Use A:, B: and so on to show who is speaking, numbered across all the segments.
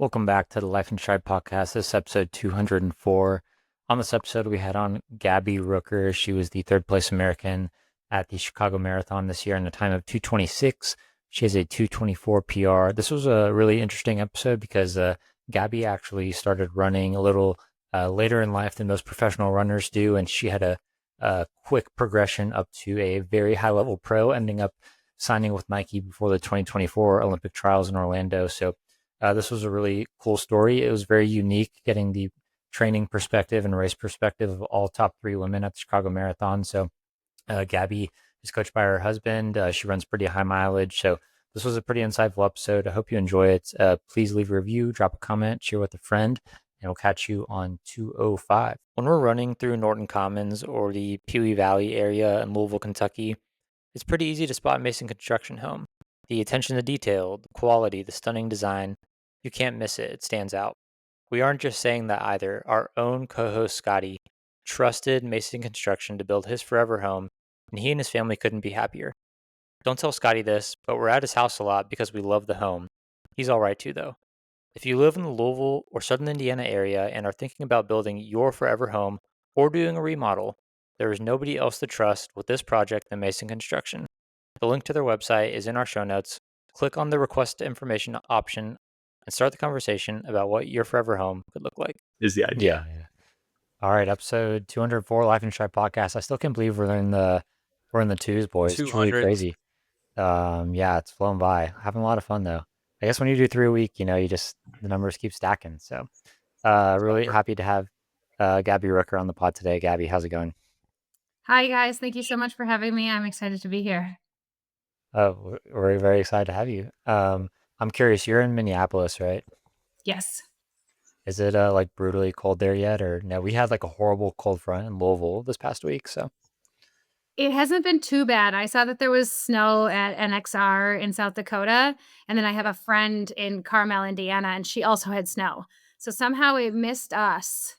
A: Welcome back to the Life and Stride podcast. This is episode 204. On this episode, we had on Gabi Rooker. She was the third place American at the Chicago Marathon this year in a time of 2:26. She has a 2:24 PR. This was a really interesting episode because Gabi actually started running a little later in life than most professional runners do, and she had a quick progression up to a very high level pro, ending up signing with Nike before the 2024 Olympic trials in Orlando. So this was a really cool story. It was very unique, getting the training perspective and race perspective of all top three women at the Chicago Marathon. So Gabi is coached by her husband. She runs pretty high mileage. So this was a pretty insightful episode. I hope you enjoy it. Please leave a review, drop a comment, share with a friend, and we'll catch you on 205. When we're running through Norton Commons or the Pewee Valley area in Louisville, Kentucky, it's pretty easy to spot Mason Construction Home. The attention to detail, the quality, the stunning design, you can't miss it. It stands out. We aren't just saying that either. Our own co-host Scotty trusted Mason Construction to build his forever home, and he and his family couldn't be happier. Don't tell Scotty this, but we're at his house a lot because we love the home. He's all right too, though. If you live in the Louisville or Southern Indiana area and are thinking about building your forever home or doing a remodel, there is nobody else to trust with this project than Mason Construction. The link to their website is in our show notes. Click on the request information option and start the conversation about what your forever home could look like.
B: Is the idea.
A: Yeah. All right, episode 204 Life and Stride podcast. I still can't believe we're in the twos, boys. It's truly
C: 200.
A: crazy. Yeah, it's flown by. Having a lot of fun though. I guess when you do 3 a week, you just the numbers keep stacking. So really happy to have Gabi Rooker on the pod today. Gabi, how's it going?
D: Hi, guys. Thank you so much for having me. I'm excited to be here.
A: We're very excited to have you. I'm curious, you're in Minneapolis, right?
D: Yes.
A: Is it like brutally cold there yet, or no? We had like a horrible cold front in Louisville this past week, so
D: It hasn't been too bad. I saw that there was snow at NXR in South Dakota, and then I have a friend in Carmel, Indiana, and she also had snow. So somehow it missed us,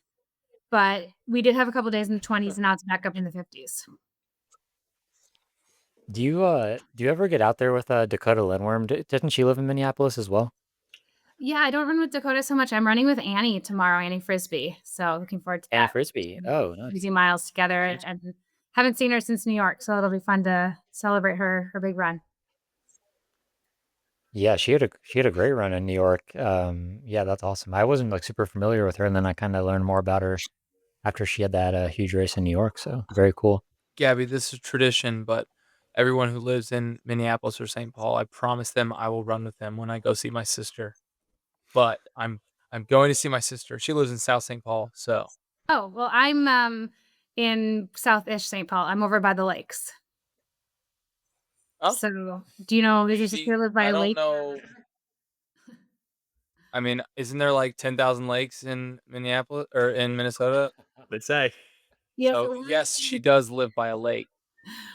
D: but we did have a couple days in the 20s, and now it's back up in the 50s.
A: do you ever get out there with Dakota Lindworm? Didn't she live in Minneapolis as well?
D: Yeah, I don't run with Dakota so much. I'm running with Annie tomorrow, Annie Frisbee. So looking forward to
A: Annie
D: that.
A: Frisbee. Oh, nice.
D: Easy miles together, and haven't seen her since New York, so it'll be fun to celebrate her big run.
A: Yeah, she had a great run in New York. Yeah, that's awesome. I wasn't like super familiar with her, and then I kind of learned more about her after she had that huge race in New York. So very cool.
C: Gabi, this is tradition, but everyone who lives in Minneapolis or St. Paul, I promise them I will run with them when I go see my sister. But I'm going to see my sister. She lives in South St. Paul, so.
D: Oh, well, I'm in South-ish St. Paul. I'm over by the lakes.
C: Oh.
D: So, do you know, did your sister live by a lake?
C: I don't know. I mean, isn't there like 10,000 lakes in Minneapolis or in Minnesota?
B: Let's say.
D: Yes.
C: So, yes, she does live by a lake.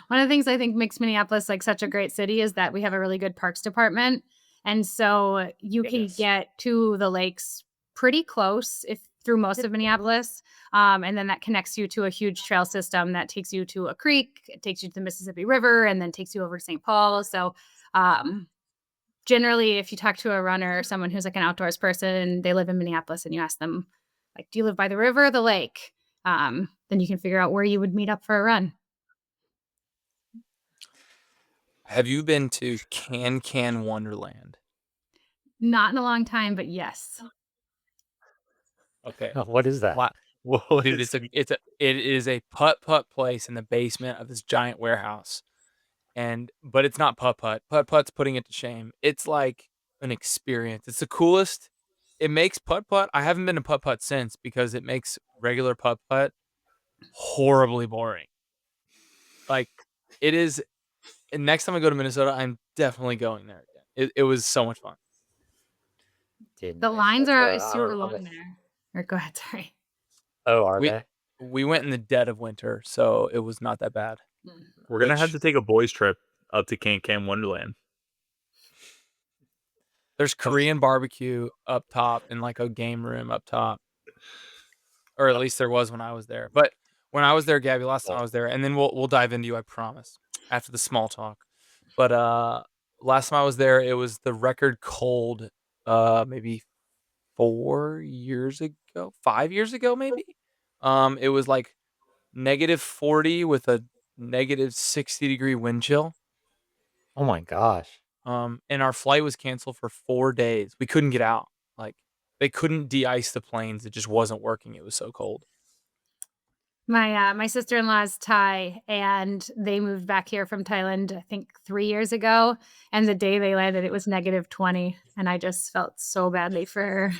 D: One of the things I think makes Minneapolis like such a great city is that we have a really good parks department. And so you can get to the lakes pretty close if through most of Minneapolis. And then that connects you to a huge trail system that takes you to a creek, it takes you to the Mississippi River, and then takes you over to St. Paul. So generally, if you talk to a runner or someone who's like an outdoors person, they live in Minneapolis, and you ask them, like, do you live by the river or the lake? Then you can figure out where you would meet up for a run.
C: Have you been to Can Wonderland?
D: Not in a long time, but yes.
C: Okay.
A: Oh, what is that?
C: Dude, it is a putt place in the basement of this giant warehouse. But it's not putt. Putt's putting it to shame. It's like an experience. It's the coolest. It makes putt. I haven't been to putt since because it makes regular putt horribly boring. Like it is. And next time I go to Minnesota, I'm definitely going there again. It was so much fun.
D: The lines are super long there. Or go ahead, sorry.
A: Oh, are they?
C: We went in the dead of winter, so it was not that bad.
B: We're gonna have to take a boys trip up to Can Wonderland.
C: There's Korean barbecue up top and like a game room up top. Or at least there was when I was there. But when I was there, Gabi, last time I was there, and then we'll dive into you, I promise, after the small talk. But last time I was there, it was the record cold, maybe 5 years ago, maybe. It was like -40 with a -60-degree wind chill.
A: Oh my gosh.
C: And our flight was canceled for 4 days. We couldn't get out. Like, they couldn't de-ice the planes. It just wasn't working. It was so cold.
D: My sister-in-law is Thai, and they moved back here from Thailand, I think 3 years ago, and the day they landed, it was -20, and I just felt so badly for her.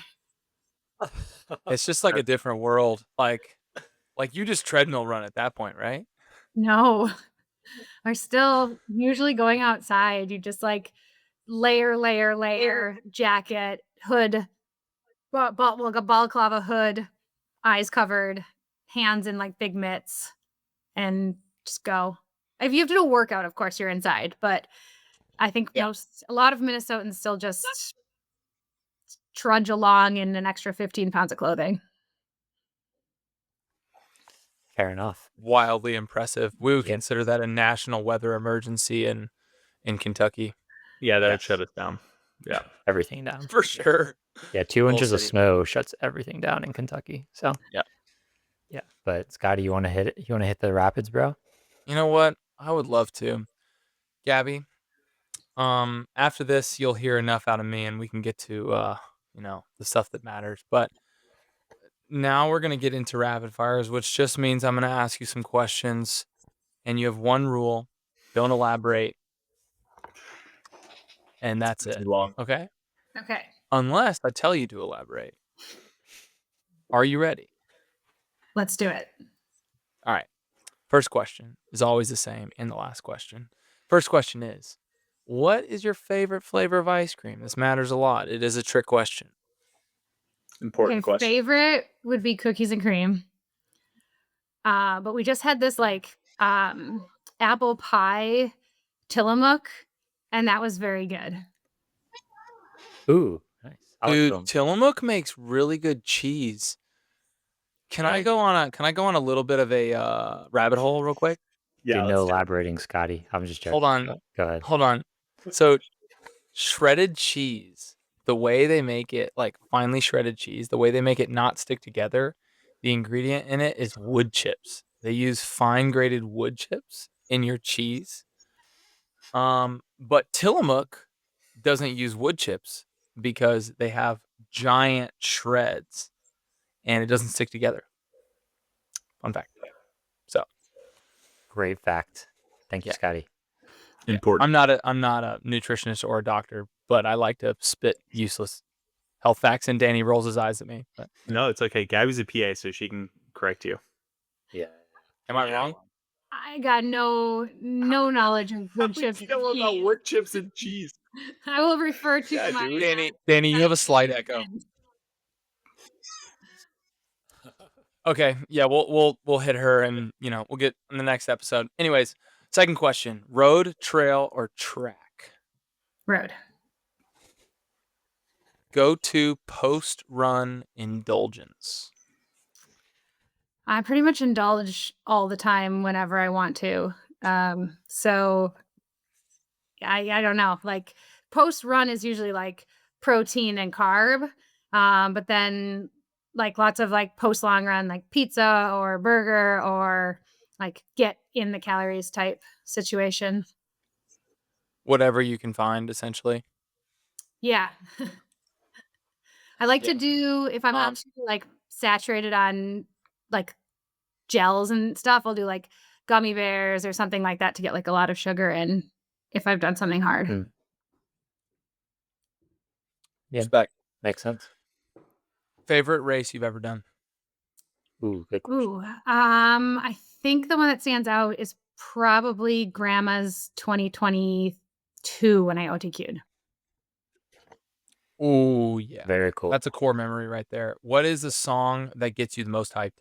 C: It's just like a different world. Like you just treadmill run at that point, right?
D: No. We're still usually going outside. You just, like, layer, jacket, hood, like a balaclava hood, eyes covered, hands in, like, big mitts, and just go. If you have to do a workout, of course, you're inside, but I think
C: Yeah.
D: a lot of Minnesotans still just trudge along in an extra 15 pounds of clothing.
A: Fair enough.
C: Wildly impressive. We would
A: Yep.
C: consider that a national weather emergency in Kentucky.
B: Yeah, that would
A: Yes.
B: shut us down. Yeah.
A: Everything down.
C: For sure.
A: Yeah, 2
C: Whole
A: inches of
C: city.
A: snow shuts everything down in Kentucky. So
C: Yeah.
A: yeah. But Scotty, you want to hit it? You want to hit the rapids, bro?
C: You know what? I would love to. Gabby, after this, you'll hear enough out of me and we can get to, the stuff that matters. But now we're going to get into rapid fires, which just means I'm going to ask you some questions and you have one rule. Don't elaborate. And that's
B: Too
C: it.
B: long.
C: Okay?
D: Okay.
C: Unless I tell you to elaborate. Are you ready?
D: Let's do it.
C: All right. First question is always the same in the last question. First question is, what is your favorite flavor of ice cream? This matters a lot. It is a trick question.
B: Important
D: Okay,
B: question.
D: favorite would be cookies and cream. But we just had this like apple pie Tillamook, and that was very good.
A: Ooh, nice. I like
C: Dude,
A: them.
C: Tillamook makes really good cheese. Can I go on a little bit of a rabbit hole real quick?
B: Yeah.
A: Do
B: let's
A: no
B: do it.
A: elaborating, Scotty. I'm just joking.
C: Hold on.
A: Go ahead.
C: Hold on. So shredded cheese, the way they make it, like finely shredded cheese, the way they make it not stick together, the ingredient in it is wood chips. They use fine grated wood chips in your cheese. But Tillamook doesn't use wood chips because they have giant shreds and it doesn't stick together. Fun fact. So
A: Great fact. Thank you,
C: Yeah.
A: Scotty.
B: Important.
C: I'm not a nutritionist or a doctor, but I like to spit useless health facts, and Danny rolls his eyes at me. But
B: No, it's okay. Gabby's a PA, so she can correct you.
A: Yeah.
C: am I wrong?
D: I got no knowledge of wood chips. and cheese.
B: wood chips and cheese.
D: I will refer to
B: Yeah,
D: my
B: dude.
C: Danny, you have a slight echo. Okay, yeah, we'll hit her, and we'll get in the next episode. Anyways, second question: road, trail, or track?
D: road.
C: Go to post-run indulgence.
D: I pretty much indulge all the time whenever I want to. So I don't know. Like post run is usually like protein and carb. But then like lots of like post long run, like pizza or burger or like get in the calories type situation.
C: Whatever you can find, essentially.
D: Yeah. I like
C: Yeah.
D: to do if I'm not too like saturated on like gels and stuff, I'll do like gummy bears or something like that to get like a lot of sugar in if I've done something hard.
A: Mm. Yeah.
C: Respect.
A: Makes sense.
C: Favorite race you've ever done?
A: Ooh, good question.
D: Ooh, I think the one that stands out is probably Grandma's 2022 when I OTQ'd.
C: Oh yeah,
A: Very cool.
C: that's a core memory right there. What is the song that gets you the most hyped?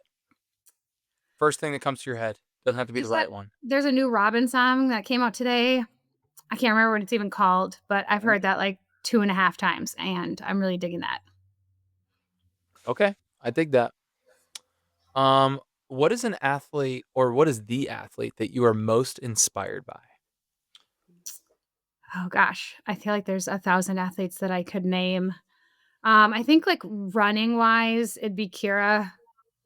C: First thing that comes to your head. Doesn't have to be the
D: Is
C: right
D: that-
C: one.
D: There's a new Robin song that came out today. I can't remember what it's even called, but I've heard that like 2.5 times, and I'm really digging that.
C: Okay, I dig that. What is an athlete, or what is the athlete that you are most inspired by?
D: Oh gosh, I feel like there's 1,000 athletes that I could name. I think like running wise, it'd be Kira.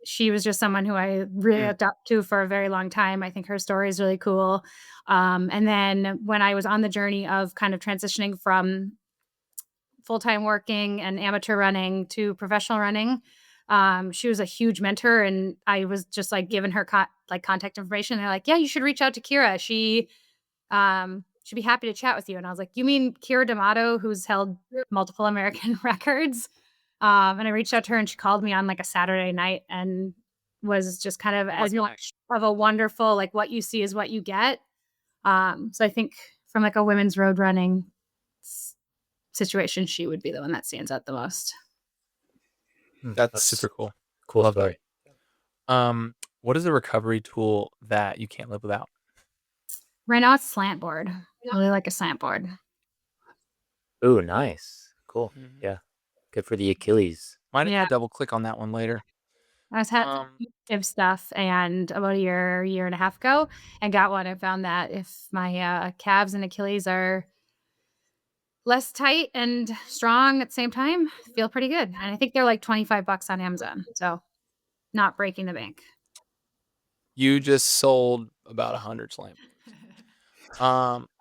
D: She was just someone who I really looked up to for a very long time. I think her story is really cool. And then when I was on the journey of kind of transitioning from full-time working and amateur running to professional running, she was a huge mentor, and I was just like giving her contact information. They're like, yeah, you should reach out to Kira. She should be happy to chat with you. And I was like, you mean Kira D'Amato, who's held multiple American records? And I reached out to her, and she called me on like a Saturday night and was just kind of as much of a wonderful, like, what you see is what you get. So I think from like a women's road running situation, she would be the one that stands out the most.
C: That's super cool.
A: Cool
C: Love
A: story.
C: that. What is a recovery tool that you can't live without?
D: Right now it's slant board. I really like a slant board.
A: Ooh, nice. Cool.
C: Mhm.
A: Yeah. Good for the Achilles.
C: Might
D: Yeah.
C: double click on that one later.
D: I was had active stuff, and about a year and a half ago, and got one. I found that if my calves and Achilles are less tight and strong at the same time, feel pretty good. And I think they're like $25 on Amazon, so not breaking the bank.
C: You just sold about 100 slam.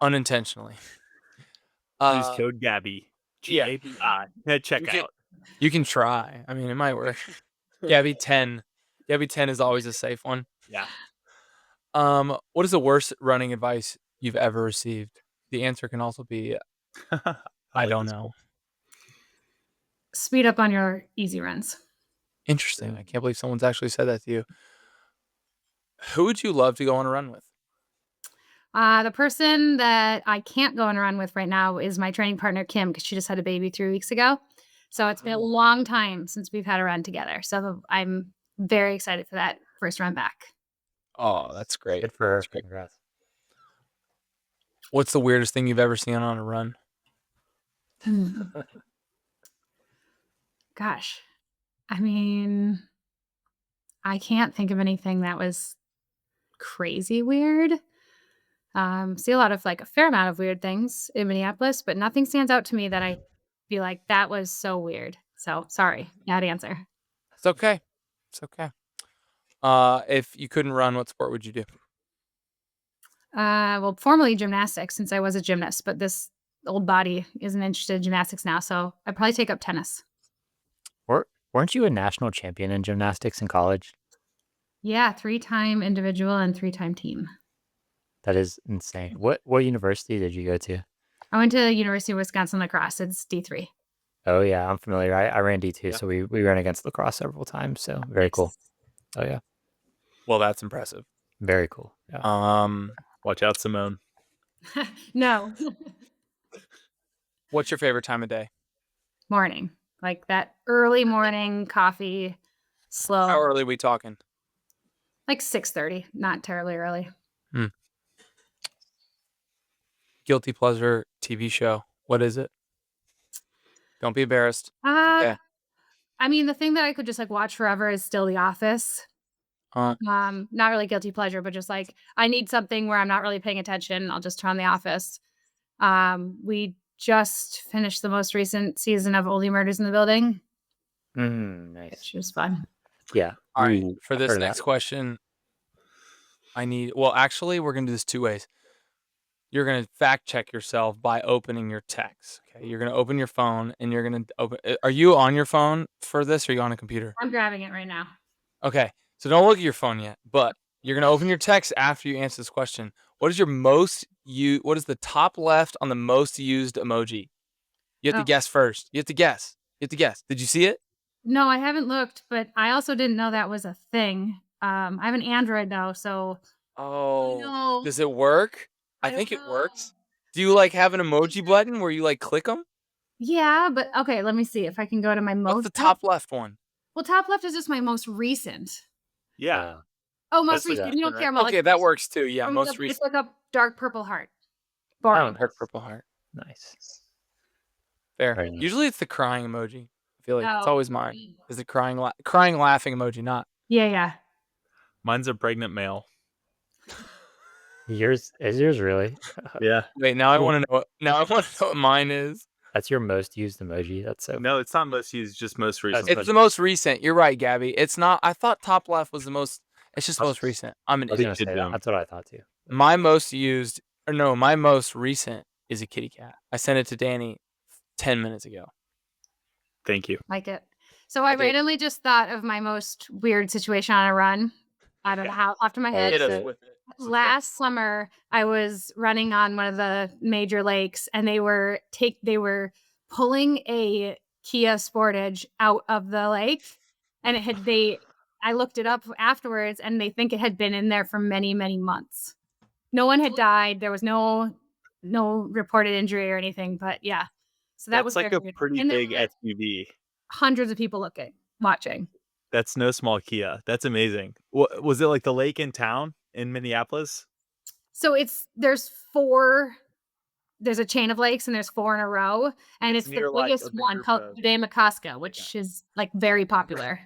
C: Unintentionally.
B: Use code Gabi.
C: Yeah.
B: GABI. Check out.
C: You can try. I mean, it might work. Gabi 10. Gabi 10 is always a safe one.
B: Yeah.
C: What is the worst running advice you've ever received? The answer can also be, I don't know.
D: Speed up on your easy runs.
C: Interesting. I can't believe someone's actually said that to you. Who would you love to go on a run with?
D: The person that I can't go on a run with right now is my training partner, Kim, because she just had a baby 3 weeks ago. So it's been a long time since we've had a run together. So I'm very excited for that first run back.
C: Oh, that's great.
A: Good for her.
C: That's great.
A: Congrats.
C: What's the weirdest thing you've ever seen on a run?
D: Gosh, I mean, I can't think of anything that was crazy weird. See a lot of like a fair amount of weird things in Minneapolis, but nothing stands out to me that I feel like that was so weird. So sorry, bad answer.
C: It's okay. It's okay. If you couldn't run, what sport would you do?
D: Well, formerly gymnastics, since I was a gymnast, but this old body isn't interested in gymnastics now, so I'd probably take up tennis.
A: Weren't you a national champion in gymnastics in college?
D: Yeah, 3-time individual and 3-time team.
A: That is insane. What university did you go to?
D: I went to University of Wisconsin lacrosse. It's D3.
A: Oh yeah, I'm familiar. I ran D2,
C: Yeah.
A: so we ran against lacrosse several times. So very cool. Oh yeah,
C: Well, that's impressive.
A: very cool. Yeah.
B: Watch out, Simone.
D: No.
C: What's your favorite time of day?
D: Morning. Like that early morning coffee, slow.
C: How early are we talking?
D: Like 6:30, not terribly early.
C: Guilty pleasure TV show. What is it? Don't be embarrassed.
D: I mean, the thing that I could just like watch forever is still The Office. Not really guilty pleasure, but just like I need something where I'm not really paying attention. I'll just turn on The Office. We just finished the most recent season of Only Murders in the Building.
A: Nice.
D: Which was fun.
A: Yeah.
C: All right.
A: Ooh,
C: For
A: I've
C: this
A: heard of
C: next
A: that.
C: question, actually, we're going to do this 2 ways. You're going to fact check yourself by opening your text. Okay. You're going to open your phone and you're going to open. Are you on your phone for this or are you on a computer?
D: I'm grabbing it right now.
C: Okay. So don't look at your phone yet, but you're going to open your text after you answer this question. What is the top left on the most used emoji? You have to guess first. You have to guess. Did you see it?
D: No, I haven't looked, but I also didn't know that was a thing. I have an Android though, so
C: Oh,
D: no.
C: does it work? I think it works. Do you like have an emoji button where you like click them?
D: Yeah, but okay, let me see if I can go to my most.
C: What's the top left one?
D: Well, top left is just my most recent.
B: Yeah.
D: Oh, most
B: That's
D: recent.
B: the
D: You don't
B: right?
D: care about
C: Okay,
D: like,
C: that works too. Yeah,
D: from
C: most
D: the-
C: recent.
D: It's like a dark purple heart. Boring.
C: Dark purple heart.
A: Nice.
C: Fair.
A: Very nice.
C: Usually it's the crying emoji. I feel like it's
D: Oh.
C: always mine. Is the crying laughing emoji, not.
D: Yeah.
B: Mine's a pregnant male.
A: Is yours really?
B: Yeah.
C: Wait, now I
A: Cool.
C: want to know. Now I want to know what mine is.
A: That's your most used emoji. That's so.
B: No, it's not most used, just most recent.
C: It's the most recent. You're right, Gabby. It's not. I thought top left was the most. It's just the most recent. I'm an
A: I was gonna
C: idiot.
A: say that.
B: Jim.
A: That's what I thought too.
C: My most used, or no, my most recent is a kitty cat. I sent it to Danny 10 minutes ago.
B: Thank you.
D: Like it. So I
C: did.
D: randomly just thought of my most weird situation on a run. I don't know how, off to my head.
C: Hit us
A: it.
C: with it.
D: Last summer, I was running on one of the major lakes, and they were pulling a Kia Sportage out of the lake, and I looked it up afterwards, and they think it had been in there for many, many months. No one had died. There was no reported injury or anything, but yeah. So that
B: That's
D: was
B: like
D: very
B: a
D: weird.
B: pretty
D: And there
B: big
D: were
B: SUV.
D: hundreds of people watching.
B: That's no small Kia. That's amazing. Was it like the lake in town in Minneapolis?
D: So there's a chain of lakes, and there's 4 in a row, and it's the
B: near, like,
D: biggest
B: a big
D: one
B: group
D: called
B: of-
D: Jude, which is like very popular.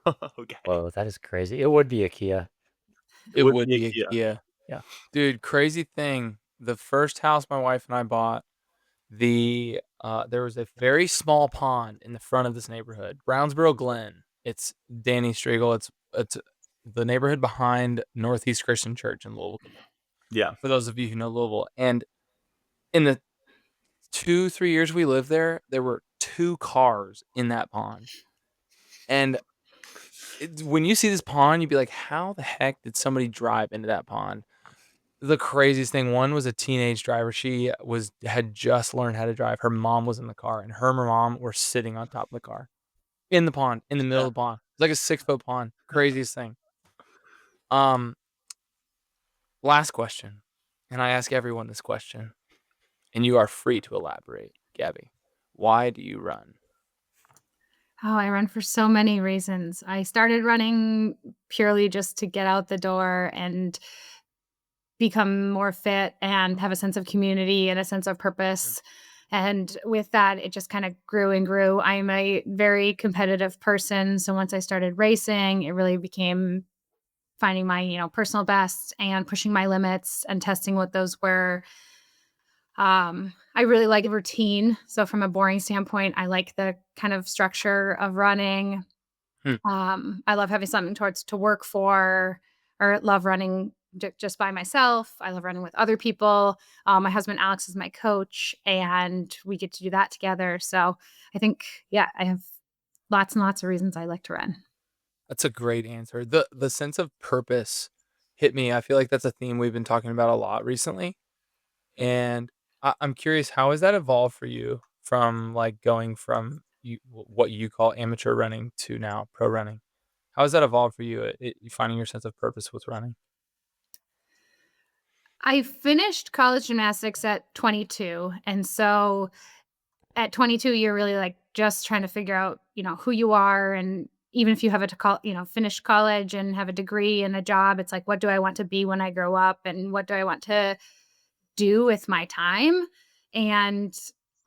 B: Okay.
A: Whoa, that is crazy. It would be a Kia.
C: It
B: would
C: would
B: be
C: be
B: a
C: a
B: Kia.
C: Kia.
A: Yeah.
C: Dude, crazy thing. The first house my wife and I bought, there was a very small pond in the front of this neighborhood, Brownsboro Glen. It's Danny Striegel. It's the neighborhood behind Northeast Christian Church in Louisville.
B: Yeah.
C: For those of you who know Louisville. And in the 2-3 years we lived there were 2 cars in that pond. And when you see this pond, you'd be like, how the heck did somebody drive into that pond? The craziest thing, one was a teenage driver. She had just learned how to drive. Her mom was in the car, and her mom were sitting on top of the car in the pond, in the middle of the pond. It's like a 6-foot pond. Craziest thing. Last question, and I ask everyone this question, and you are free to elaborate, Gabby. Why do you run?
D: Oh, I run for so many reasons. I started running purely just to get out the door and become more fit and have a sense of community and a sense of purpose. And with that, it just kind of grew and grew. I'm a very competitive person. So once I started racing, it really became finding my, personal best and pushing my limits and testing what those were. I really like routine. So from a boring standpoint, I like the kind of structure of running. I love having something to work for, or love running just by myself. I love running with other people. My husband, Alex, is my coach, and we get to do that together. So I think, I have lots and lots of reasons I like to run.
C: That's a great answer. The sense of purpose hit me. I feel like that's a theme we've been talking about a lot recently. And I'm curious, how has that evolved for you from like going from what you call amateur running to now pro running? How has that evolved for you, finding your sense of purpose with running?
D: I finished college gymnastics at 22. And so at 22, you're really like just trying to figure out, who you are. And even if you have finished college and have a degree and a job, it's like, what do I want to be when I grow up? And what do I want to do with my time? And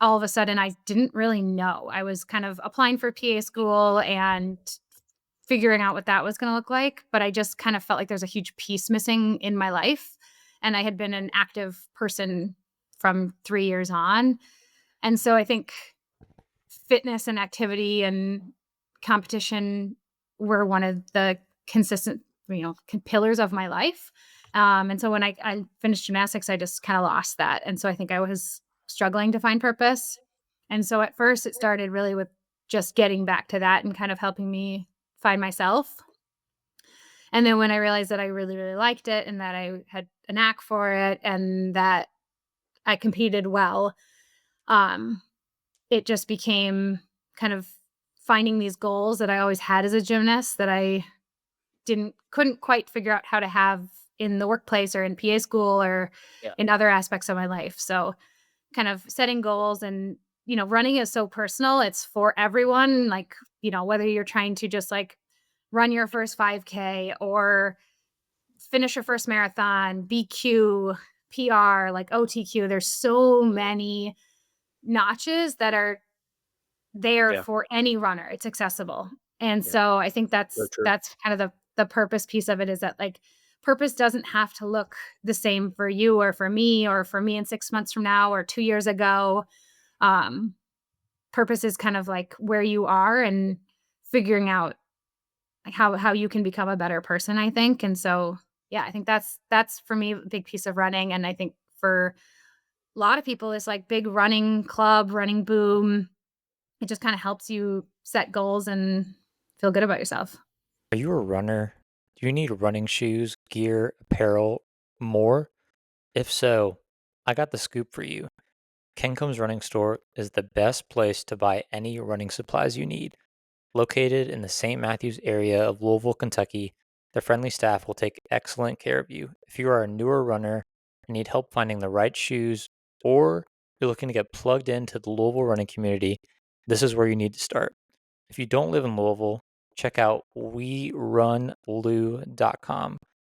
D: all of a sudden, I didn't really know. I was kind of applying for PA school and figuring out what that was going to look like. But I just kind of felt like there's a huge piece missing in my life. And I had been an active person from 3 years on. And so I think fitness and activity and competition were one of the consistent, pillars of my life. And so when I finished gymnastics, I just kind of lost that. And so I think I was struggling to find purpose. And so at first it started really with just getting back to that and kind of helping me find myself. And then when I realized that I really, really liked it and that I had a knack for it and that I competed well, it just became kind of finding these goals that I always had as a gymnast that I couldn't quite figure out how to have in the workplace or in PA school or in other aspects of my life. So kind of setting goals and, running is so personal. It's for everyone. Like, whether you're trying to just like run your first 5K or finish your first marathon, BQ, PR, like OTQ, there's so many notches that are there for any runner. It's accessible. And so I think that's kind of the purpose piece of it, is that like purpose doesn't have to look the same for you or for me in 6 months from now or 2 years ago. purpose is kind of like where you are and figuring out how you can become a better person, I think. And so, yeah, I think that's for me a big piece of running. And I think for a lot of people, it's like big running club, running boom. It just kind of helps you set goals and feel good about yourself.
A: Are you a runner? Do you need running shoes, gear, apparel, more? If so, I got the scoop for you. Kencom's Running Store is the best place to buy any running supplies you need. Located in the St. Matthews area of Louisville, Kentucky, their friendly staff will take excellent care of you. If you are a newer runner and need help finding the right shoes, or you're looking to get plugged into the Louisville running community, this is where you need to start. If you don't live in Louisville, check out werunlou.com.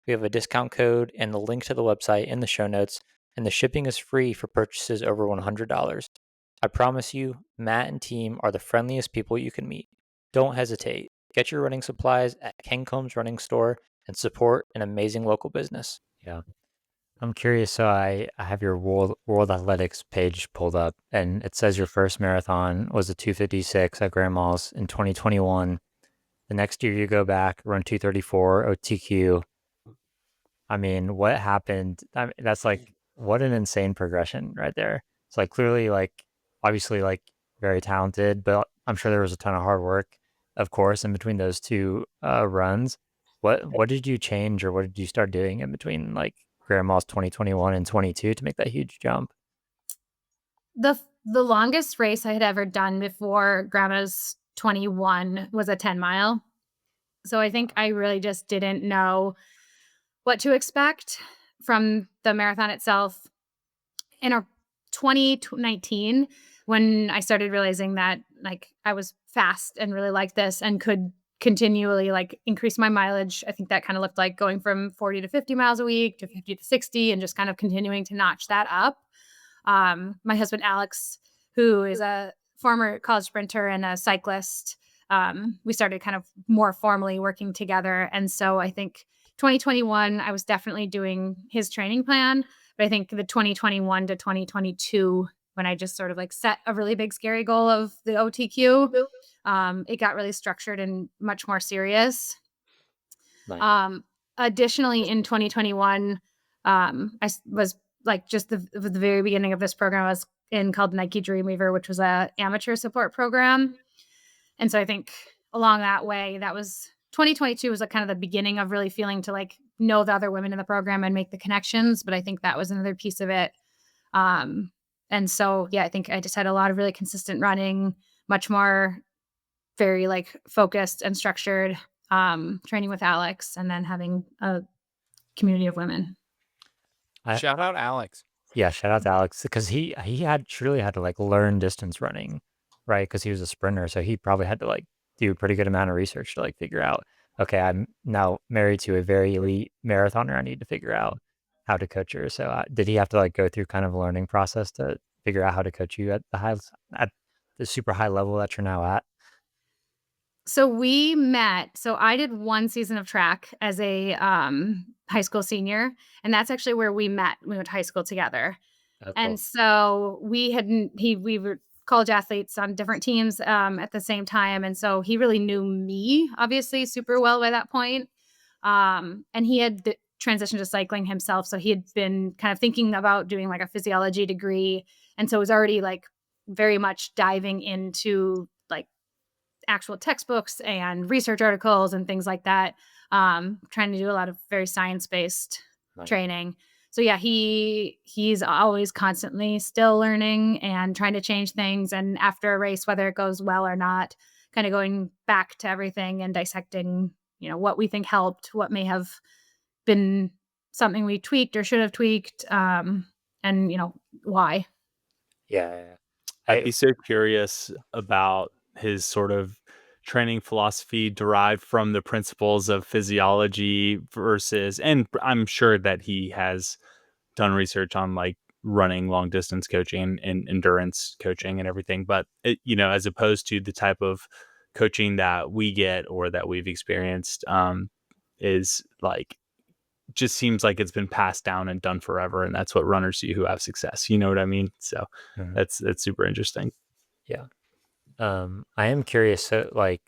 A: We have a discount code and the link to the website in the show notes, and the shipping is free for purchases over $100. I promise you, Matt and team are the friendliest people you can meet. Don't hesitate. Get your running supplies at Kencom's Running Store and support an amazing local business. Yeah. I'm curious. So I have your World Athletics page pulled up, and it says your first marathon was a 2:56 at Grandma's in 2021. The next year you go back, run 2:34 OTQ. I mean, what happened? I mean, that's like, what an insane progression right there. It's like clearly, like, obviously, like, very talented, but I'm sure there was a ton of hard work, of course, in between those two runs. What did you change, or what did you start doing in between, like, Grandma's 2021 and 22 to make that huge jump?
D: The longest race I had ever done before Grandma's 21 was a 10-mile. So I think I really just didn't know what to expect from the marathon itself. In 2019, when I started realizing that like I was fast and really liked this and could continually like increase my mileage, I think that kind of looked like going from 40 to 50 miles a week to 50 to 60 and just kind of continuing to notch that up. My husband, Alex, who is a former college sprinter and a cyclist, we started kind of more formally working together. And so I think 2021, I was definitely doing his training plan. But I think the 2021 to 2022, when I just sort of like set a really big, scary goal of the OTQ, it got really structured and much more serious.
A: Nice.
D: Additionally, in 2021, I was like just the very beginning of this program I was in called Nike Dreamweaver, which was a amateur support program. And so I think along that way, that was 2022 was like kind of the beginning of really feeling to like know the other women in the program and make the connections. But I think that was another piece of it. And so, yeah, I think I just had a lot of really consistent running, much more very like focused and structured training with Alex, and then having a community of women.
C: Shout out Alex.
A: Yeah, shout out to Alex, because he had truly had to like learn distance running, right? Because he was a sprinter, so he probably had to like do a pretty good amount of research to like figure out, okay, I'm now married to a very elite marathoner. I need to figure out how to coach her. So did he have to like go through kind of a learning process to figure out how to coach you at the super high level that you're now at?
D: So we met. So I did one season of track as a high school senior, and that's actually where we met. We went to high school together.
A: Oh,
D: And
A: cool.
D: so we were college athletes on different teams at the same time. And so he really knew me, obviously, super well by that point. And he had transitioned to cycling himself. So he had been kind of thinking about doing like a physiology degree. And so it was already like very much diving into like actual textbooks and research articles and things like that. Trying to do a lot of very science-based
A: Nice.
D: training. So yeah, he's always constantly still learning and trying to change things. And after a race, whether it goes well or not, kind of going back to everything and dissecting, what we think helped, what may have been something we tweaked or should have tweaked, and why.
A: Yeah.
B: I'd be so curious about his sort of training philosophy derived from the principles of physiology versus, and I'm sure that he has done research on like running long distance coaching and endurance coaching and everything, but as opposed to the type of coaching that we get or that we've experienced, is like, just seems like it's been passed down and done forever, and that's what runners do who have success. You know what I mean? So
A: Mhm.
B: that's super interesting.
A: Yeah. I am curious. So, like,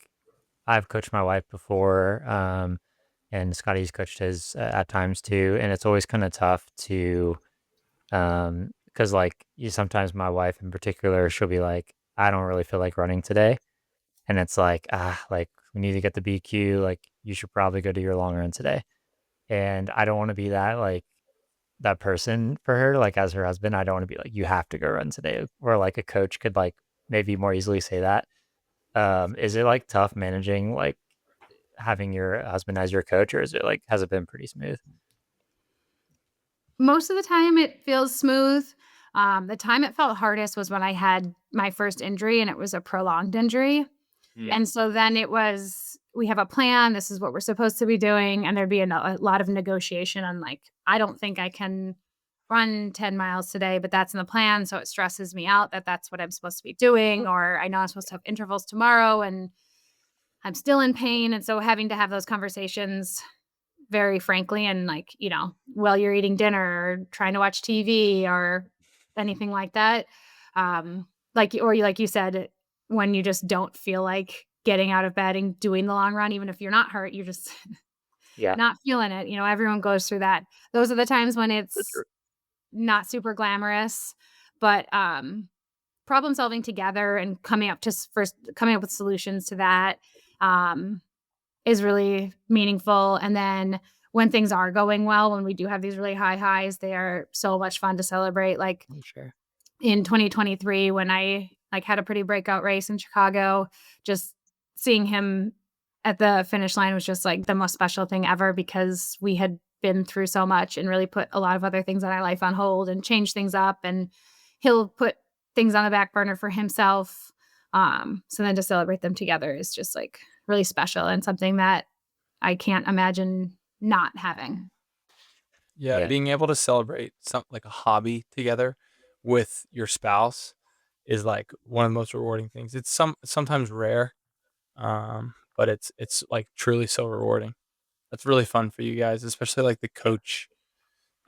A: I've coached my wife before, and Scotty's coached his at times too, and it's always kind of tough to, because like you sometimes my wife in particular, she'll be like, I don't really feel like running today, and it's like we need to get the BQ. Like, you should probably go do your long run today, and I don't want to be that person for her. Like, as her husband, I don't want to be like, you have to go run today, or like a coach could like maybe more easily say that. Is it like tough managing like having your husband as your coach, or is it like has it been pretty smooth?
D: Most of the time it feels smooth. The time it felt hardest was when I had my first injury and it was a prolonged injury.
C: Yeah.
D: And so then it was, we have a plan. This is what we're supposed to be doing. And there'd be a lot of negotiation on like, I don't think I can run 10 miles today, but that's in the plan. So it stresses me out that that's what I'm supposed to be doing. Or I know I'm supposed to have intervals tomorrow and I'm still in pain. And so having to have those conversations very frankly, and like, while you're eating dinner or trying to watch TV or anything like that. Like you said, when you just don't feel like getting out of bed and doing the long run, even if you're not hurt, you're just
A: Yeah.
D: not feeling it. Everyone goes through that. Those are the times when it's
B: sure.
D: not super glamorous, but problem solving together and coming up with solutions to that is really meaningful. And then when things are going well, when we do have these really high highs, they are so much fun to celebrate. Like
A: I'm sure.
D: in 2023, when I like had a pretty breakout race in Chicago, just seeing him at the finish line was just like the most special thing ever, because we had been through so much and really put a lot of other things in our life on hold and changed things up. And he'll put things on the back burner for himself. So then to celebrate them together is just like really special and something that I can't imagine not having.
C: Yeah,
A: Yeah.
C: being able to celebrate something like a hobby together with your spouse is like one of the most rewarding things. It's sometimes rare, but it's like truly so rewarding. That's really fun for you guys, especially like the coach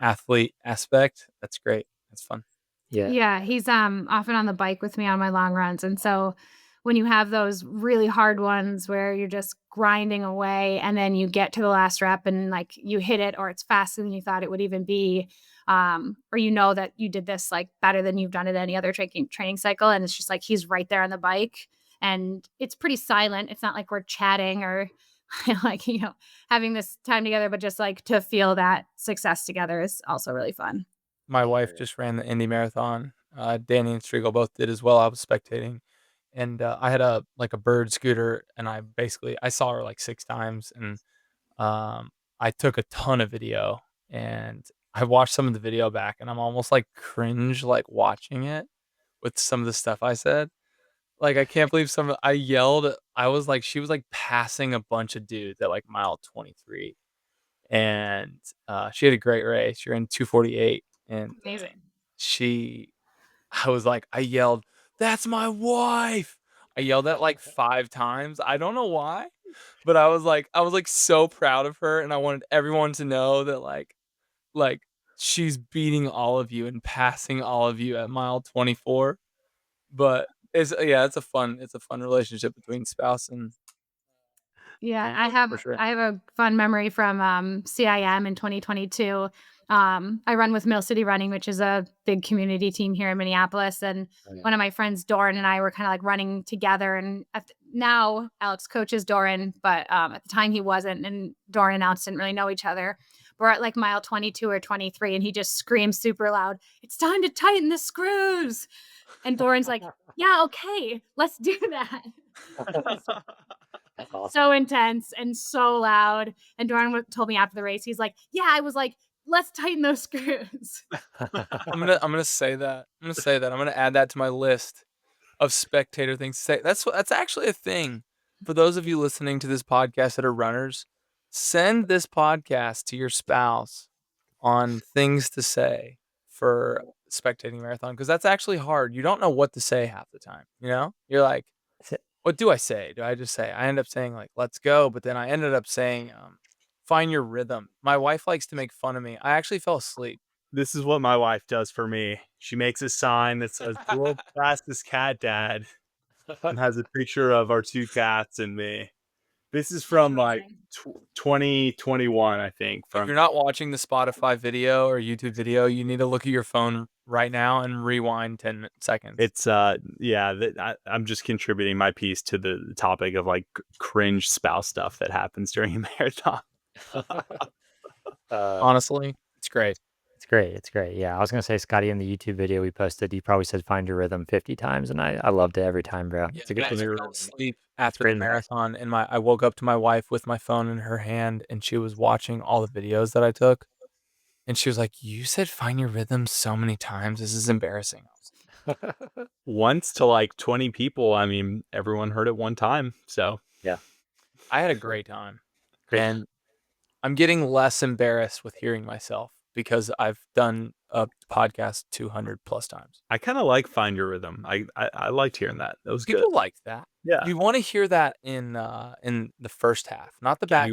C: athlete aspect. That's great. That's fun.
A: Yeah.
D: Yeah, he's often on the bike with me on my long runs. And so when you have those really hard ones where you're just grinding away and then you get to the last rep and like you hit it, or it's faster than you thought it would even be, or that you did this like better than you've done it any other training cycle, and it's just like he's right there on the bike and it's pretty silent. It's not like we're chatting or like having this time together, but just like to feel that success together is also really fun.
C: My wife just ran the Indy Marathon. Danny and Striegel both did as well. I was spectating, and I had a bird scooter, and I saw her like 6 times, and I took a ton of video, and I watched some of the video back, and I'm almost like cringe like watching it with some of the stuff I said. Like, I can't believe I yelled. I was like, she was like passing a bunch of dudes at like mile 23, and she had a great race. She ran 2:48, and
D: Amazing.
C: I was like, I yelled, "That's my wife!" I yelled that like 5 times. I don't know why, but I was like so proud of her, and I wanted everyone to know that like she's beating all of you and passing all of you at mile 24. But it's a fun relationship between spouse and
D: Yeah,
C: coach for sure.
D: I have a fun memory from CIM in 2022. I run with Mill City Running, which is a big community team here in Minneapolis, and one of my friends, Doran, and I were kind of like running together. And now Alex coaches Doran, but at the time he wasn't, and Doran and Alex didn't really know each other. We're at like mile 22 or 23, and he just screams super loud, "It's time to tighten the screws!" And Doran's like, "Yeah, okay, let's do that."
A: That's awesome.
D: So intense and so loud. And Doran told me after the race, he's like, "Yeah, I was like, let's tighten those screws."
C: I'm gonna say that. I'm gonna add that to my list of spectator things to say. That's actually a thing. For those of you listening to this podcast that are runners, send this podcast to your spouse on things to say for spectating marathon, because that's actually hard. You don't know what to say half the time. You're like, what do I say? Do I just say? I end up saying like, "Let's go," but then I ended up saying, "Find your rhythm." My wife likes to make fun of me. I actually fell asleep.
B: This is what my wife does for me. She makes a sign that says "World's fastest cat, Dad." and has a picture of our 2 cats and me. This is from like 2021, I think.
C: If you're not watching the Spotify video or YouTube video, you need to look at your phone right now and rewind 10 seconds.
B: It's I'm just contributing my piece to the topic of like cringe spouse stuff that happens during a marathon.
C: Honestly, it's great.
A: It's great. It's great. Yeah, I was gonna say, Scotty, in the YouTube video we posted, he probably said "Find Your Rhythm" 50 times, and I loved it every time, bro.
C: Yeah,
A: It's a good
C: I
A: one.
C: fell asleep after
A: great
C: the
A: in the back.
C: marathon, and I woke up to my wife with my phone in her hand, and she was watching all the videos that I took, and she was like, "You said 'Find Your Rhythm' so many times. This is embarrassing."
B: Once to like 20 people. I mean, everyone heard it one time. So
C: I had a great time,
A: Great.
C: and I'm getting less embarrassed with hearing myself because I've done a podcast 200 plus times.
B: I kind of like Find Your Rhythm. I liked hearing that. That was good.
C: People liked that.
B: Yeah.
C: You want to hear that in the first half, not the back.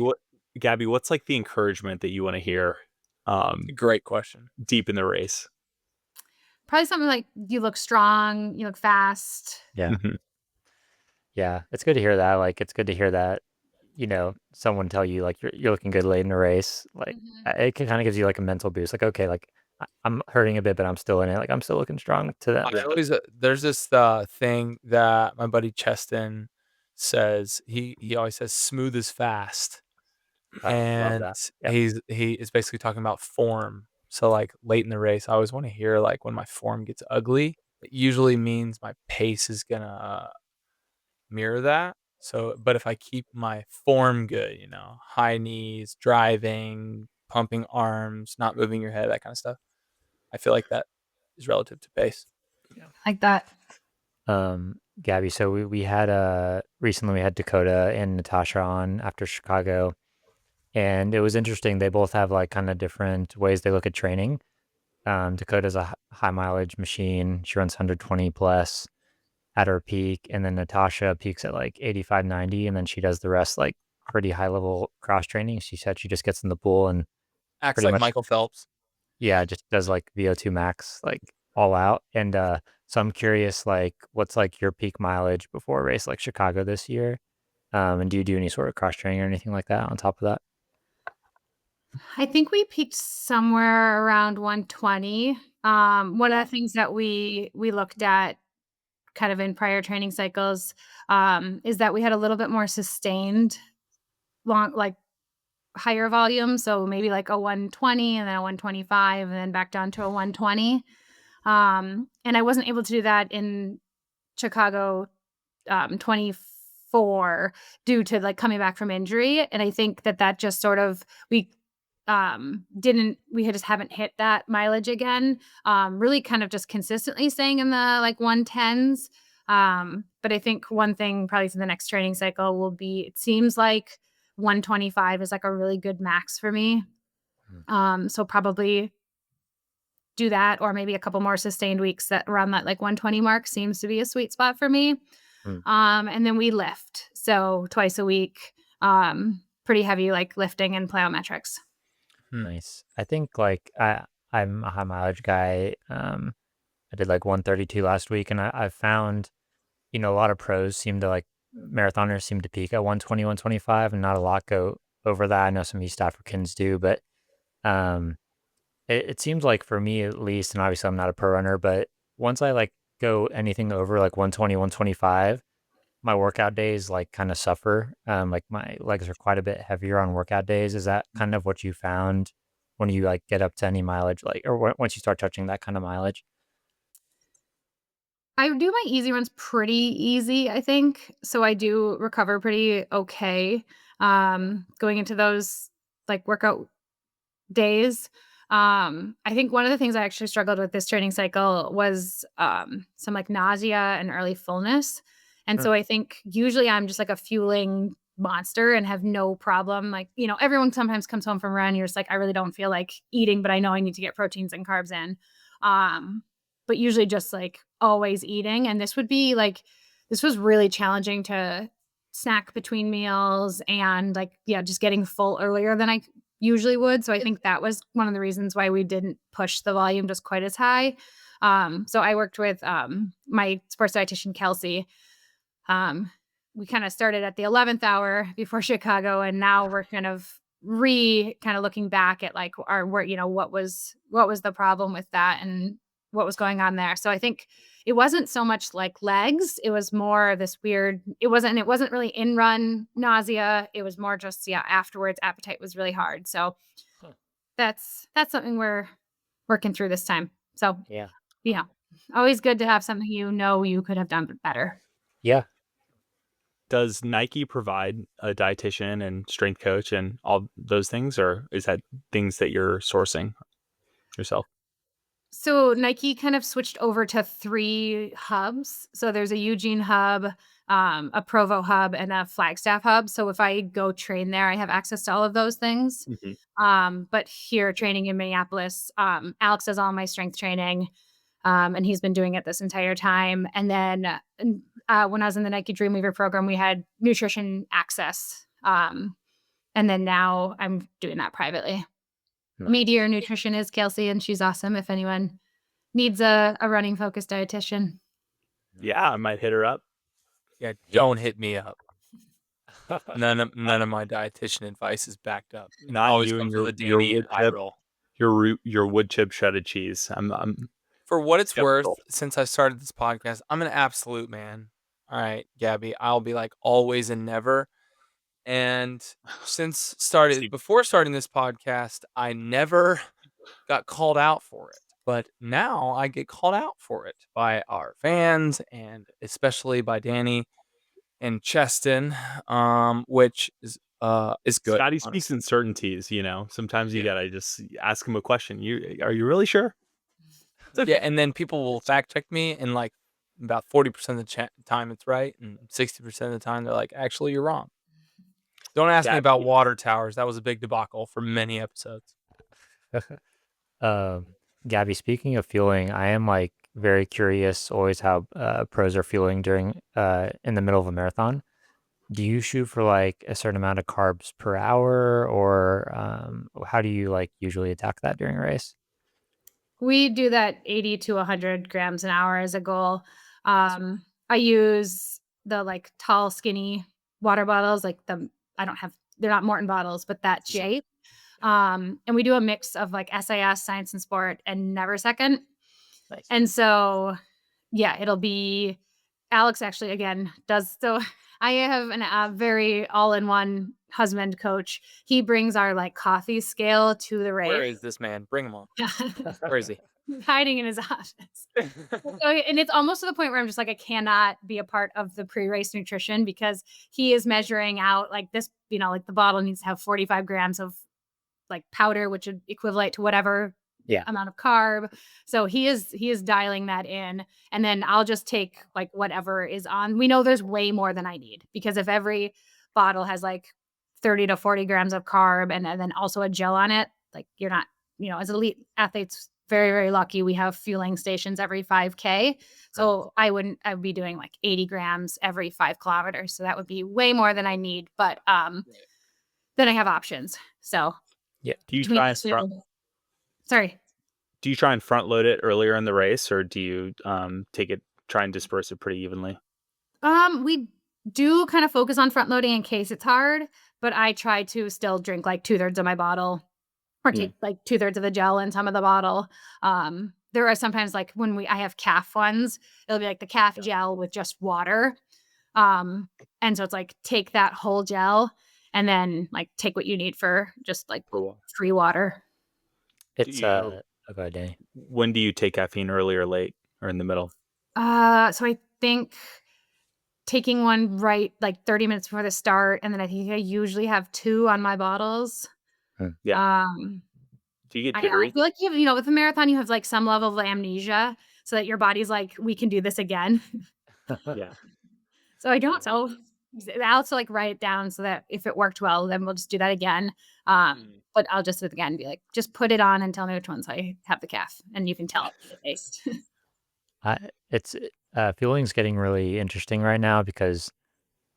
B: Gabby, what's like the encouragement that you want to hear
C: Great question.
B: deep in the race?
D: Probably something like, you look strong, you look fast.
A: Yeah.
B: Mhm.
A: Yeah, it's good to hear that. Like, it's good to hear that, someone tell you like you're looking good late in the race. Like, it kind of gives you like a mental boost. Like, okay, like I'm hurting a bit, but I'm still in it. Like, I'm still looking strong to that.
C: I always there's this thing that my buddy Cheston says. He always says smooth is fast,
A: I love
C: and
A: that. Yeah.
C: he is basically talking about form. So like late in the race, I always want to hear like when my form gets ugly, it usually means my pace is gonna mirror that. So, but if I keep my form good, high knees, driving, pumping arms, not moving your head, that kind of stuff, I feel like that is relative to pace.
D: Like that.
A: Gabby, so we had recently we had Dakota and Natasha on after Chicago, and it was interesting. They both have like kind of different ways they look at training. Dakota's a high mileage machine. She runs 120 plus at her peak, and then Natasha peaks at like 85, 90, and then she does the rest like pretty high level cross training. She said she just gets in the pool and
C: Acts
A: pretty
C: like
A: much,
C: Michael Phelps.
A: yeah, just does like VO2 max like all out. And so I'm curious, like, what's like your peak mileage before a race like Chicago this year? And do you do any sort of cross training or anything like that on top of that?
D: I think we peaked somewhere around 120. One of the things that we looked at kind of in prior training cycles is that we had a little bit more sustained like higher volume. So maybe like a 120 and then a 125 and then back down to a 120. And I wasn't able to do that in Chicago 24 due to like coming back from injury. And I think that just sort of, we just haven't hit that mileage again. Really kind of just consistently staying in the like 110s. But I think one thing probably for the next training cycle will be, it seems like 125 is like a really good max for me. So probably do that, or maybe a couple more sustained weeks that around that like 120 mark seems to be a sweet spot for me. And then we lift. So twice a week, pretty heavy, like lifting and plyometrics.
A: Nice. I think like I'm a high mileage guy. I did like 132 last week, and I've found, a lot of pros marathoners seem to peak at 120, 125, and not a lot go over that. I know some East Africans do, but it seems like for me at least, and obviously I'm not a pro runner, but once I like go anything over like 120, 125, my workout days like kind of suffer. Like my legs are quite a bit heavier on workout days. Is that kind of what you found when you like get up to any mileage, like, or once you start touching that kind of mileage?
D: I do my easy runs pretty easy, I think. So I do recover pretty okay going into those like workout days. I think one of the things I actually struggled with this training cycle was some like nausea and early fullness. And so I think usually I'm just like a fueling monster and have no problem. Like, everyone sometimes comes home from run. You're just like, I really don't feel like eating, but I know I need to get proteins and carbs in. But usually just like always eating. And this was really challenging to snack between meals and like, just getting full earlier than I usually would. So I think that was one of the reasons why we didn't push the volume just quite as high. So I worked with my sports dietitian, Kelsey, We kind of started at the 11th hour before Chicago, and now we're kind of looking back at like what was the problem with that and what was going on there. So I think it wasn't so much like legs, it was more this weird, it wasn't really in run nausea, it was more just afterwards appetite was really hard. So that's something we're working through this time. So
A: Yeah.
D: Always good to have something you could have done better.
A: Yeah.
B: Does Nike provide a dietitian and strength coach and all those things, or is that things that you're sourcing yourself?
D: So Nike kind of switched over to 3 hubs. So there's a Eugene hub, a Provo hub, and a Flagstaff hub. So if I go train there, I have access to all of those things. But here training in Minneapolis, Alex does all my strength training. And he's been doing it this entire time. And then when I was in the Nike Dreamweaver program, we had nutrition access. And then now I'm doing that privately.
A: Nice.
D: Meteor Nutrition is Kelsey, and she's awesome. If anyone needs a running focused dietitian.
B: Yeah, I might hit her up.
C: Yeah, don't hit me up. None of my dietitian advice is backed up.
B: Not
C: Always
B: you
C: comes
B: and
C: with a
B: your
C: Danny
B: wood
C: eye
B: chip.
C: roll.
B: Your wood chip shredded cheese. I'm
C: For what it's worth,
B: skeptical.
C: since I started this podcast, I'm an absolute man. All right, Gabby, I'll be like always and never. And before starting this podcast, I never got called out for it. But now I get called out for it by our fans and especially by Danny and Cheston, which is good.
B: Scotty speaks in certainties, Sometimes you gotta just ask him a question. Are you really sure?
C: Okay. Yeah, and then people will fact check me, and like about 40% of the time it's right, and 60% of the time they're like, actually, you're wrong. Don't ask me about water towers. That was a big debacle for many episodes.
A: Gabby, speaking of fueling, I am like very curious always how pros are fueling during in the middle of a marathon. Do you shoot for like a certain amount of carbs per hour, or how do you like usually attack that during a race?
D: We do that 80 to 100 grams an hour as a goal. I use the like tall, skinny water bottles, like they're not Morton bottles, but that shape. And we do a mix of like SIS, Science and Sport, and Never Second.
A: Nice.
D: And so, yeah, it'll be Alex actually again does. So I have a very all-in-one husband coach. He brings our like coffee scale to the race.
C: Where is this man? Bring him on. Where is he?
D: He's hiding in his office. And it's almost to the point where I'm just like, I cannot be a part of the pre-race nutrition because he is measuring out like this, like the bottle needs to have 45 grams of like powder, which would equivalent to whatever amount of carb. So he is dialing that in. And then I'll just take like whatever is on. We know there's way more than I need because if every bottle has like 30 to 40 grams of carb and then also a gel on it, like you're not, as elite athletes, very, very lucky. We have fueling stations every 5K. So I would be doing like 80 grams every 5 kilometers. So that would be way more than I need. But then I have options. So
A: yeah.
B: Do you try and front load it earlier in the race, or do you try and disperse it pretty evenly?
D: We do kind of focus on front loading in case it's hard, but I try to still drink like 2/3 of my bottle or take like 2/3 of the gel in some of the bottle. There are sometimes like when I have calf ones, it'll be like the calf gel with just water. And so it's like take that whole gel and then like take what you need for just like free water.
A: It's okay, Danny.
B: When do you take caffeine, early or late or in the middle?
D: So I think taking one right like 30 minutes before the start, and then I think I usually have 2 on my bottles.
B: Yeah. Do you get jittery?
D: I feel like with a marathon, you have like some level of amnesia, so that your body's like, we can do this again.
B: Yeah.
D: So I don't. So I also like write it down so that if it worked well, then we'll just do that again. But I'll just again be like, just put it on and tell me which ones I have the calf, and you can tell the taste.
A: It's fueling's getting really interesting right now because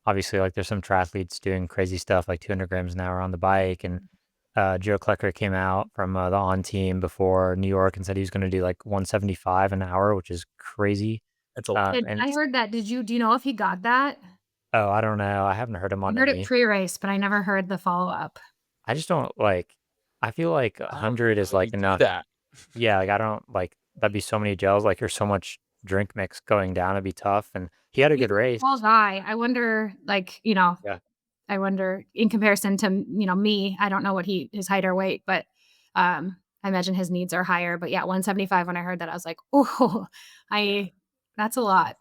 A: obviously like there's some triathletes doing crazy stuff like 200 grams an hour on the bike, and Joe Klecker came out from the on team before New York and said he was going to do like 175 an hour, which is crazy.
B: It's a lot.
A: And
D: I heard that. Do you know if he got that?
A: oh, I don't know. I haven't heard him
D: I
A: on
D: heard it
A: any.
D: pre-race, but I never heard the follow-up.
A: I just don't like. I feel like
C: I don't
A: 100
C: know
A: is
C: how
A: like
C: you do
A: enough.
C: that.
A: Yeah, like I don't like that'd be so many gels. Like there's so much drink mix going down. It'd be tough. And he had a
D: He's
A: good
D: a
A: race.
D: tall guy. I wonder, like,
A: Yeah.
D: I wonder in comparison to, me, I don't know what his height or weight, but I imagine his needs are higher. But yeah, 175, when I heard that, I was like, oh, that's a lot.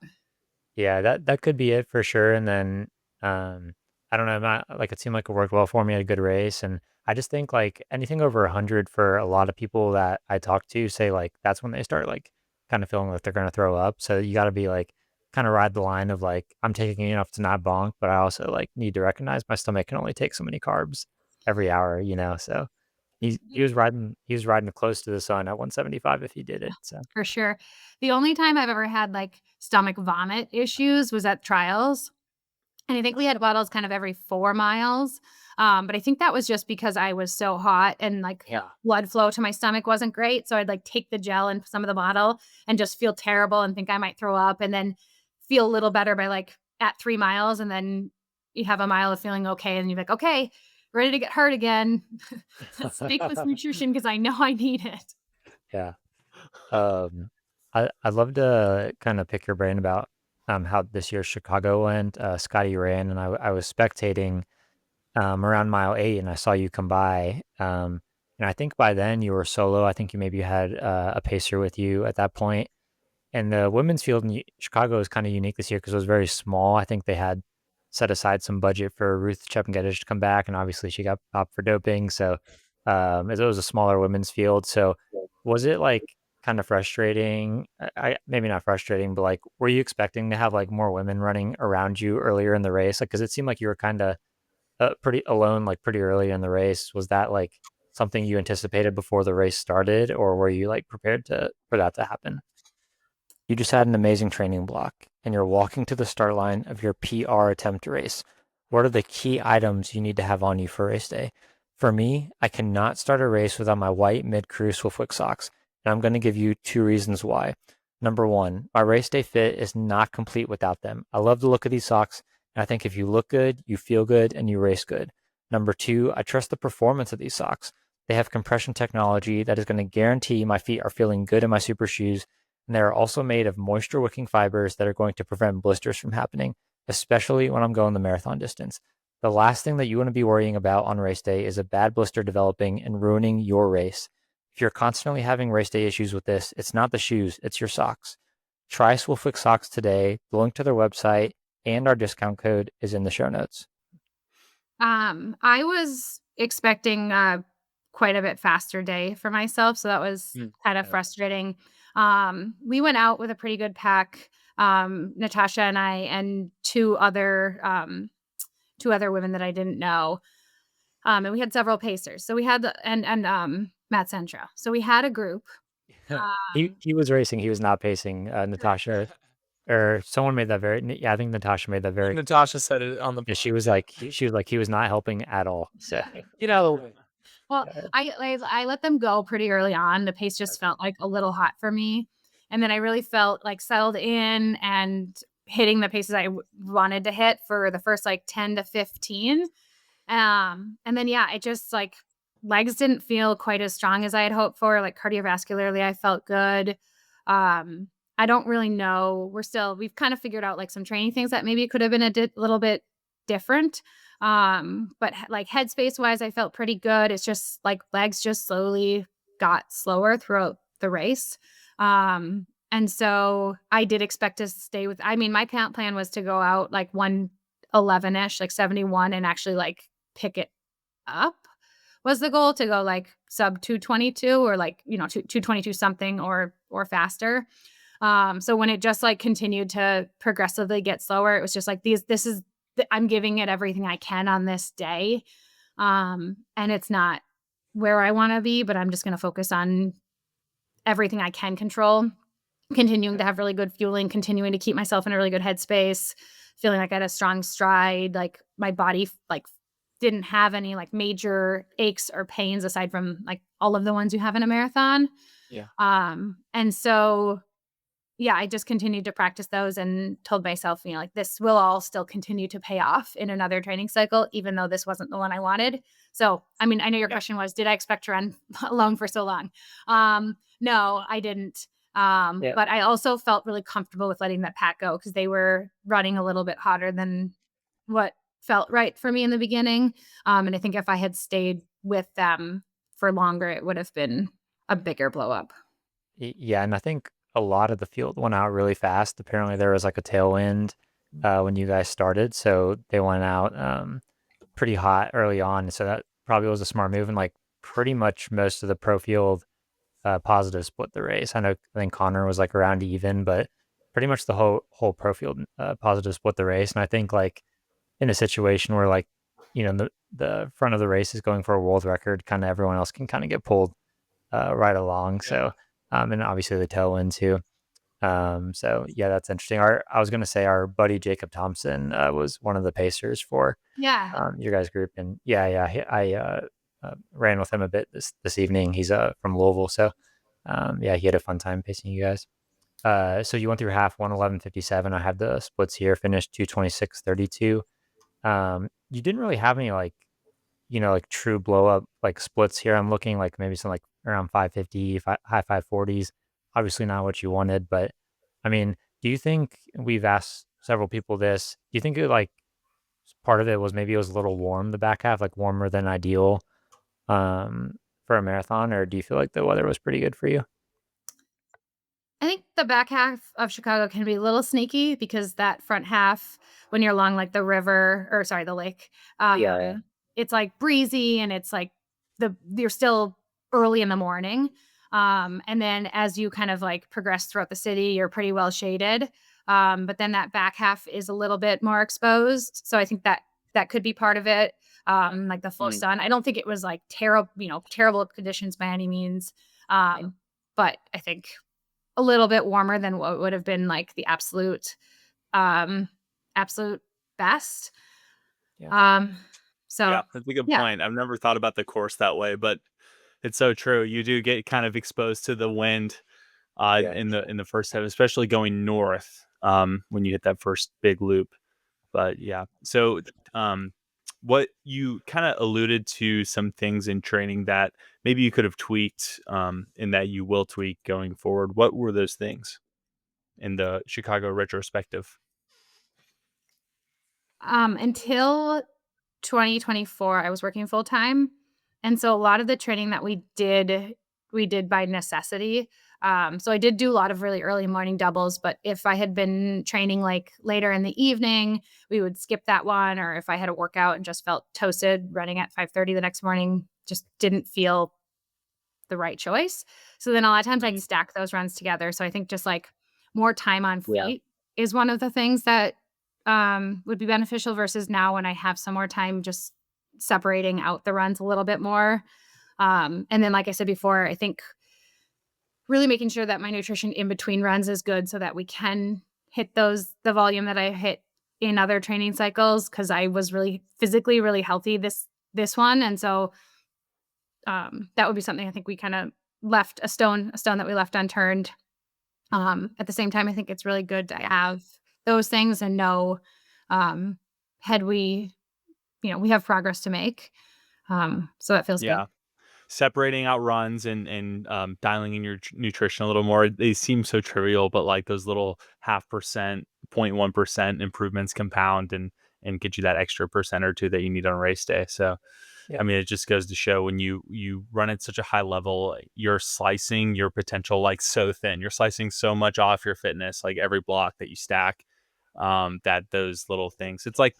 A: Yeah, that could be it for sure. And then I don't know, not like it seemed like it worked well for me. I had a good race, and I just think like anything over 100 for a lot of people that I talk to say like that's when they start like kind of feeling like they're gonna throw up. So you got to be like kind of ride the line of like I'm taking enough to not bonk, but I also like need to recognize my stomach can only take so many carbs every hour, So he was riding close to the sun at 175 if he did it. So
D: For sure. The only time I've ever had like stomach vomit issues was at trials. And I think we had bottles kind of every 4 miles. But I think that was just because I was so hot and like
C: Yeah.
D: blood flow to my stomach wasn't great. So I'd like take the gel and some of the bottle and just feel terrible and think I might throw up, and then feel a little better by like at 3 miles. And then you have a mile of feeling okay. And you're like, okay, ready to get hurt again. Stick with nutrition because I know I need it.
A: yeah. Um, I'd love to kind of pick your brain about how this year's Chicago went. Scotty ran, and I was spectating around mile 8, and I saw you come by. And I think by then you were solo. I think you maybe had a pacer with you at that point. And the women's field in Chicago is kind of unique this year because it was very small. I think they had set aside some budget for Ruth Chepngetich to come back, and obviously she got popped for doping. So as it was a smaller women's field. So was it like kind of frustrating? I maybe not frustrating, but like were you expecting to have like more women running around you earlier in the race? Like, because it seemed like you were kind of pretty alone, like pretty early in the race. Was that like something you anticipated before the race started, or were you like prepared for that to happen? You just had an amazing training block, and you're walking to the start line of your PR attempt race. What are the key items you need to have on you for race day? For me, I cannot start a race without my white mid-crew SWIFTWICK socks, and I'm going to give you 2 reasons why. Number 1, my race day fit is not complete without them. I love the look of these socks, and I think if you look good, you feel good, and you race good. Number 2, I trust the performance of these socks. They have compression technology that is going to guarantee my feet are feeling good in my super shoes, and they are also made of moisture wicking fibers that are going to prevent blisters from happening, especially when I'm going the marathon distance. The last thing that you want to be worrying about on race day is a bad blister developing and ruining your race. If you're constantly having race day issues with this, it's not the shoes, it's your socks. Try SWIFTWICK socks today. The link to their website and our discount code is in the show notes.
D: I was expecting quite a bit faster day for myself, so that was kind of frustrating. We went out with a pretty good pack. Natasha and I and two other women that I didn't know. And we had several pacers. So we had Matt Centra. So we had a group.
A: He was racing. He was not pacing. Natasha or someone made that very. Yeah, I think Natasha made that very.
C: Natasha said it on the.
A: Yeah, she was like he was not helping at all. So
D: Well, I let them go pretty early on. The pace just felt like a little hot for me. And then I really felt like settled in and hitting the paces I wanted to hit for the first like 10 to 15. And then, yeah, it just like legs didn't feel quite as strong as I had hoped for. Like cardiovascularly, I felt good. I don't really know. We've kind of figured out like some training things that maybe could have been a little bit different. But like headspace wise, I felt pretty good. It's just like legs just slowly got slower throughout the race. And so I did expect to stay with, my plan was to go out like 111-ish, like 71, and actually like pick it up was the goal, to go like sub 222 or like, 222 something or faster. So when it just like continued to progressively get slower, it was just like I'm giving it everything I can on this day. And it's not where I want to be, but I'm just going to focus on everything I can control, continuing to have really good fueling, continuing to keep myself in a really good headspace, feeling like I had a strong stride. Like my body like didn't have any like major aches or pains aside from like all of the ones you have in a marathon.
C: Yeah.
D: And so I just continued to practice those and told myself, like, this will all still continue to pay off in another training cycle, even though this wasn't the one I wanted. So, I mean, I know your question was, did I expect to run alone for so long? No, I didn't. But I also felt really comfortable with letting that pack go because they were running a little bit hotter than what felt right for me in the beginning. And I think if I had stayed with them for longer, it would have been a bigger blow up.
A: Yeah, and I think a lot of the field went out really fast. Apparently, there was like a tailwind when you guys started, so they went out pretty hot early on. So that probably was a smart move. And like pretty much most of the pro field positive split the race. I think Connor was like around even, but pretty much the whole pro field positive split the race. And I think like in a situation where like the front of the race is going for a world record, kind of everyone else can kind of get pulled right along. So and obviously the tailwind too. So yeah, that's interesting. I was going to say our buddy Jacob Thompson was one of the pacers for your guys' group, and I ran with him a bit this evening. He's from Louisville, so he had a fun time pacing you guys. So you went through half 1:11:57. I have the splits here. Finished 2:26:32. You didn't really have any like like true blow up like splits here. I'm looking like maybe some like around 550, high 540s. Obviously not what you wanted, but I mean, do you think we've asked several people this? Do you think it like part of it was maybe it was a little warm the back half, like warmer than ideal for a marathon, or do you feel like the weather was pretty good for you?
D: I think the back half of Chicago can be a little sneaky because that front half, when you're along like the lake, it's like breezy and it's like you're still early in the morning. And then as you kind of like progress throughout the city, you're pretty well shaded. But then that back half is a little bit more exposed. So I think that could be part of it. Like the full sun. I don't think it was like terrible conditions by any means. But I think a little bit warmer than what would have been like the absolute best. So
B: yeah, that's a good point. I've never thought about the course that way, but it's so true. You do get kind of exposed to the wind in the first half, especially going north when you hit that first big loop. But yeah, so what you kind of alluded to some things in training that maybe you could have tweaked and that you will tweak going forward. What were those things in the Chicago retrospective?
D: Until 2024, I was working full time. And so a lot of the training that we did by necessity. So I did do a lot of really early morning doubles, but if I had been training like later in the evening, we would skip that one. Or if I had a workout and just felt toasted, running at 5:30 the next morning just didn't feel the right choice. So then a lot of times I'd stack those runs together. So I think just like more time on feet is one of the things that would be beneficial versus now when I have some more time just separating out the runs a little bit more. And then, like I said before, I think really making sure that my nutrition in between runs is good so that we can hit the volume that I hit in other training cycles. Cause I was really physically really healthy this one. And so that would be something I think we kind of left a stone that we left unturned. At the same time, I think it's really good to have those things and know had we have progress to make. So that feels good.
B: Separating out runs and dialing in your nutrition a little more. They seem so trivial, but like those little 0.5%, 0.1% improvements compound and get you that extra percent or two that you need on race day. So, I mean, it just goes to show when you run at such a high level, you're slicing your potential like so thin. You're slicing so much off your fitness, like every block that you stack, that those little things. It's like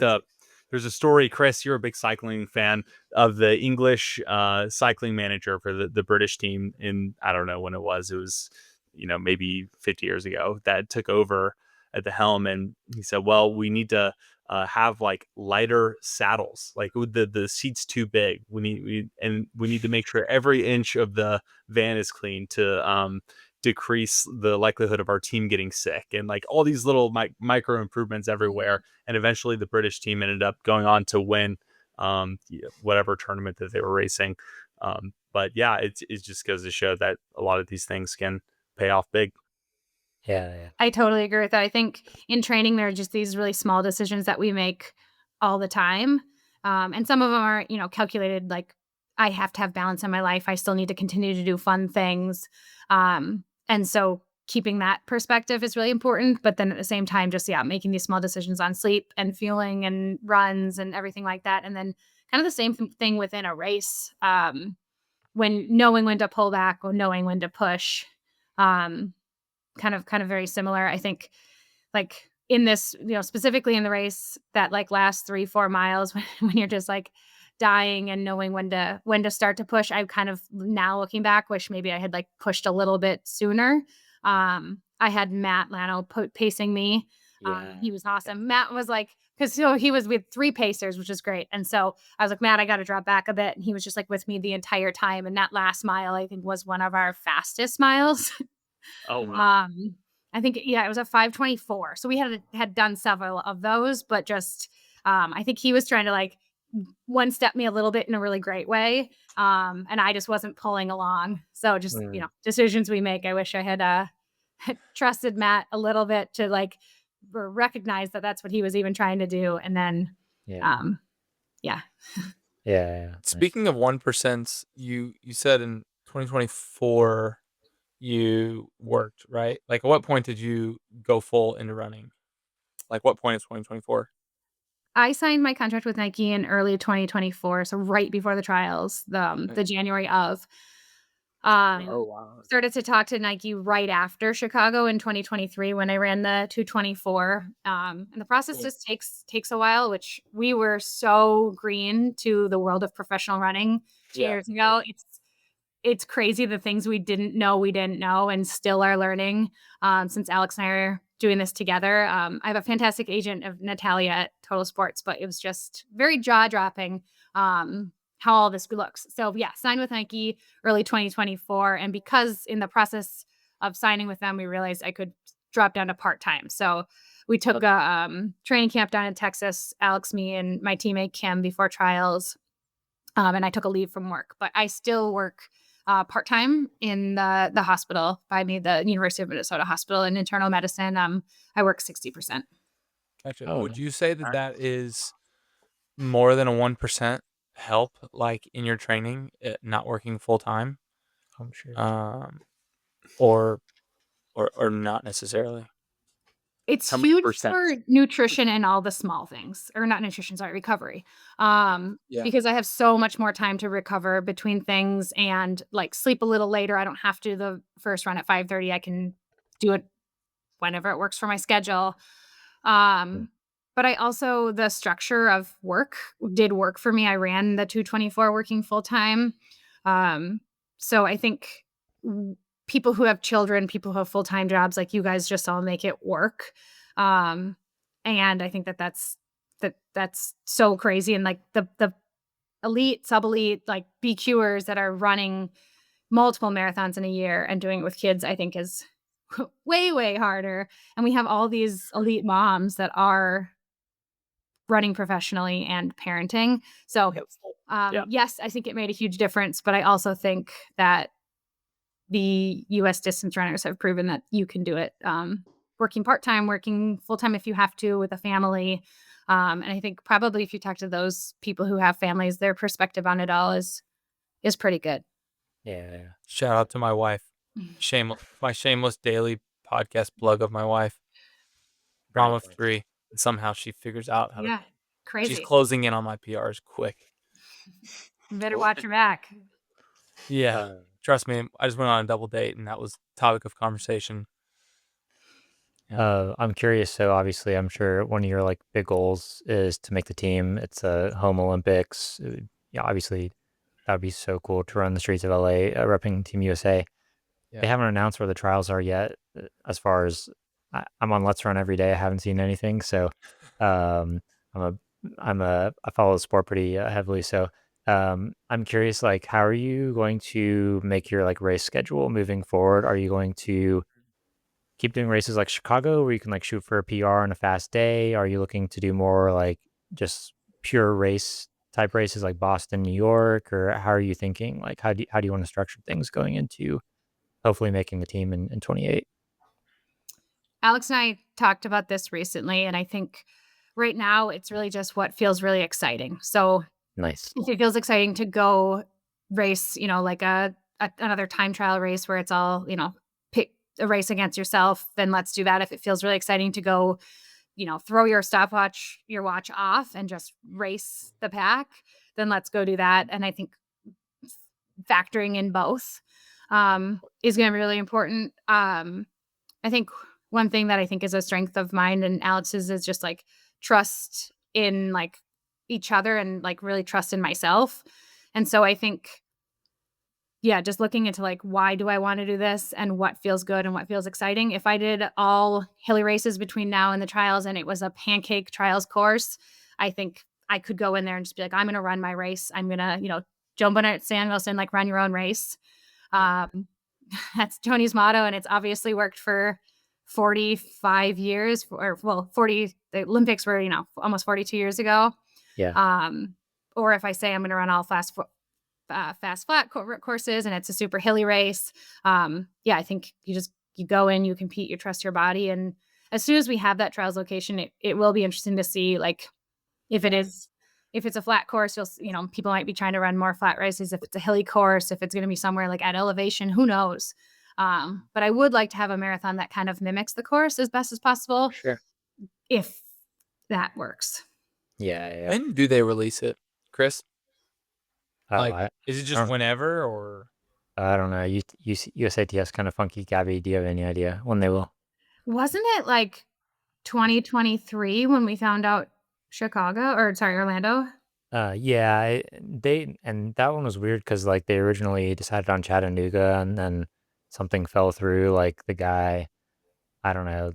B: there's a story, Chris, you're a big cycling fan, of the English cycling manager for the British team in, I don't know when it was maybe 50 years ago, that took over at the helm. And he said, well, we need to have like lighter saddles, like the seat's too big. We need to make sure every inch of the van is clean to decrease the likelihood of our team getting sick, and like all these little micro improvements everywhere. And eventually the British team ended up going on to win whatever tournament that they were racing. But yeah, it just goes to show that a lot of these things can pay off big.
A: Yeah.
D: I totally agree with that. I think in training, there are just these really small decisions that we make all the time. And some of them are, calculated, like I have to have balance in my life. I still need to continue to do fun things. And so keeping that perspective is really important. But then at the same time, just, making these small decisions on sleep and fueling and runs and everything like that. And then kind of the same thing within a race, when knowing when to pull back or knowing when to push. Kind of very similar. I think like in this, specifically in the race that like last 3-4 miles when you're just like dying and knowing when to start to push, I kind of now looking back wish maybe I had like pushed a little bit sooner. I had Matt Lano pacing me. He was awesome. Matt was like, because he was with 3 pacers, which is great. And so I was like, Matt, I got to drop back a bit. And he was just like with me the entire time. And that last mile, I think, was one of our fastest miles.
B: Oh, wow.
D: I think, it was a 5:24. So we had done several of those, but just, I think he was trying to like one step me a little bit in a really great way. And I just wasn't pulling along. So just, decisions we make. I wish I had trusted Matt a little bit to like recognize that that's what he was even trying to do. And then,
A: Yeah.
C: Speaking of 1%, you said in 2024 you worked, right? Like, at what point did you go full into running? Like, what point of 2024?
D: I signed my contract with Nike in early 2024, so right before the trials, the January of.
C: Oh, wow.
D: Started to talk to Nike right after Chicago in 2023 when I ran the 224. And the process just takes a while, which we were so green to the world of professional running 2 years ago. It's crazy the things we didn't know and still are learning since Alex and I are doing this together. I have a fantastic agent of Natalia at Total Sports, but it was just very jaw-dropping how all this looks. So signed with Nike early 2024. And because in the process of signing with them, we realized I could drop down to part-time. So we took a training camp down in Texas, Alex, me, and my teammate Kim before trials. And I took a leave from work, but I still work part-time in the hospital by me, the University of Minnesota Hospital in internal medicine. I work 60%.
C: Gotcha. Would you say that is more than a 1% help, like in your training, not working full time?
A: I'm sure.
C: Or not necessarily?
D: It's huge for nutrition and all the small things, or not nutrition, sorry, recovery. Because I have so much more time to recover between things and like sleep a little later. I don't have to do the first run at 5:30. I can do it whenever it works for my schedule. But I also, the structure of work did work for me. I ran the 224 working full time. So I think people who have children, people who have full-time jobs, like you guys just all make it work. And I think that's so crazy. And like the elite, sub-elite, like BQers that are running multiple marathons in a year and doing it with kids, I think is way, way harder. And we have all these elite moms that are running professionally and parenting. So yes, I think it made a huge difference, but I also think that the U.S. distance runners have proven that you can do it working part-time, working full-time if you have to with a family. And I think probably if you talk to those people who have families, their perspective on it all is pretty good.
A: Yeah.
C: Shout out to my wife. My shameless daily podcast plug of my wife. Mom of 3. Somehow she figures out how to.
D: Crazy.
C: She's closing in on my PRs quick.
D: You better watch your back.
C: Yeah. Trust me, I just went on a double date, and that was topic of conversation.
A: I'm curious. So obviously, I'm sure one of your like big goals is to make the team. It's a home Olympics. Obviously, that would be so cool to run the streets of LA, repping Team USA. They haven't announced where the trials are yet. As far as I'm on Let's Run every day, I haven't seen anything. So I follow the sport pretty heavily. So I'm curious, like, how are you going to make your like race schedule moving forward? Are you going to keep doing races like Chicago where you can like shoot for a PR on a fast day? Are you looking to do more like just pure race type races like Boston, New York, or how are you thinking? Like, how do you want to structure things going into hopefully making the team in 28?
D: Alex and I talked about this recently, and I think right now it's really just what feels really exciting. So
A: Nice.
D: if it feels exciting to go race, like another time trial race where it's all, pick a race against yourself, then let's do that. If it feels really exciting to go, throw your watch off and just race the pack, then let's go do that. And I think factoring in both is going to be really important. I think one thing that I think is a strength of mine and Alex's is just like trust in like each other and like really trust in myself. And so I think, yeah, just looking into like, why do I want to do this and what feels good and what feels exciting. If I did all hilly races between now and the trials and it was a pancake trials course, I think I could go in there and just be like, I'm going to run my race. I'm going to, jump on it, Stan Wilson, like run your own race. That's Tony's motto. And it's obviously worked for 45 years 40, the Olympics were, almost 42 years ago.
A: Yeah.
D: Or if I say I'm going to run all fast flat courses and it's a super hilly race. I think you go in, you compete, you trust your body. And as soon as we have that trials location, it will be interesting to see like if it's a flat course, people might be trying to run more flat races. If it's a hilly course, if it's going to be somewhere like at elevation, who knows? But I would like to have a marathon that kind of mimics the course as best as possible.
A: Sure.
D: If that works.
A: Yeah.
C: When do they release it, Chris?
A: I
C: Is it just whenever or?
A: I don't know. USATF's kind of funky. Gabi, do you have any idea when they will?
D: Wasn't it like 2023 when we found out Orlando?
A: Yeah, and that one was weird because like they originally decided on Chattanooga and then something fell through. Like the guy, I don't know,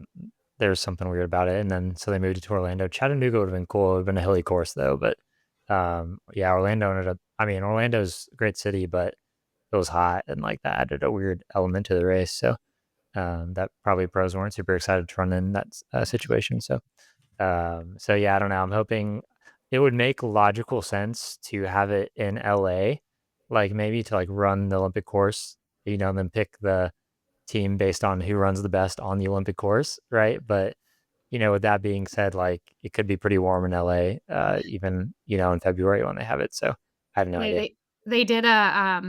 A: there's something weird about it, and then so they moved it to Orlando. Chattanooga would have been cool. It would have been a hilly course though, but yeah, Orlando ended up. I mean, Orlando's a great city, but it was hot and like that added a weird element to the race. So that probably pros weren't super excited to run in that situation. So yeah, I don't know. I'm hoping it would make logical sense to have it in LA, like maybe to like run the Olympic course, and then pick the team based on who runs the best on the Olympic course, right? But with that being said, like it could be pretty warm in LA, even in February when they have it. So I have no idea.
D: They did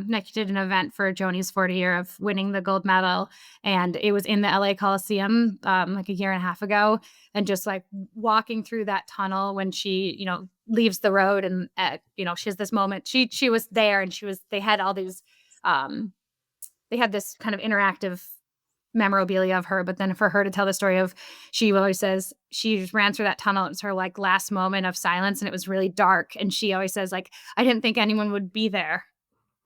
D: Nick did an event for Joni's 40 year of winning the gold medal, and it was in the LA Coliseum like a year and a half ago, and just like walking through that tunnel when she leaves the road and she has this moment. She was there and they had all these they had this kind of interactive memorabilia of her, but then for her to tell the story of, she always says she ran through that tunnel. It was her like last moment of silence and it was really dark. And she always says like, I didn't think anyone would be there.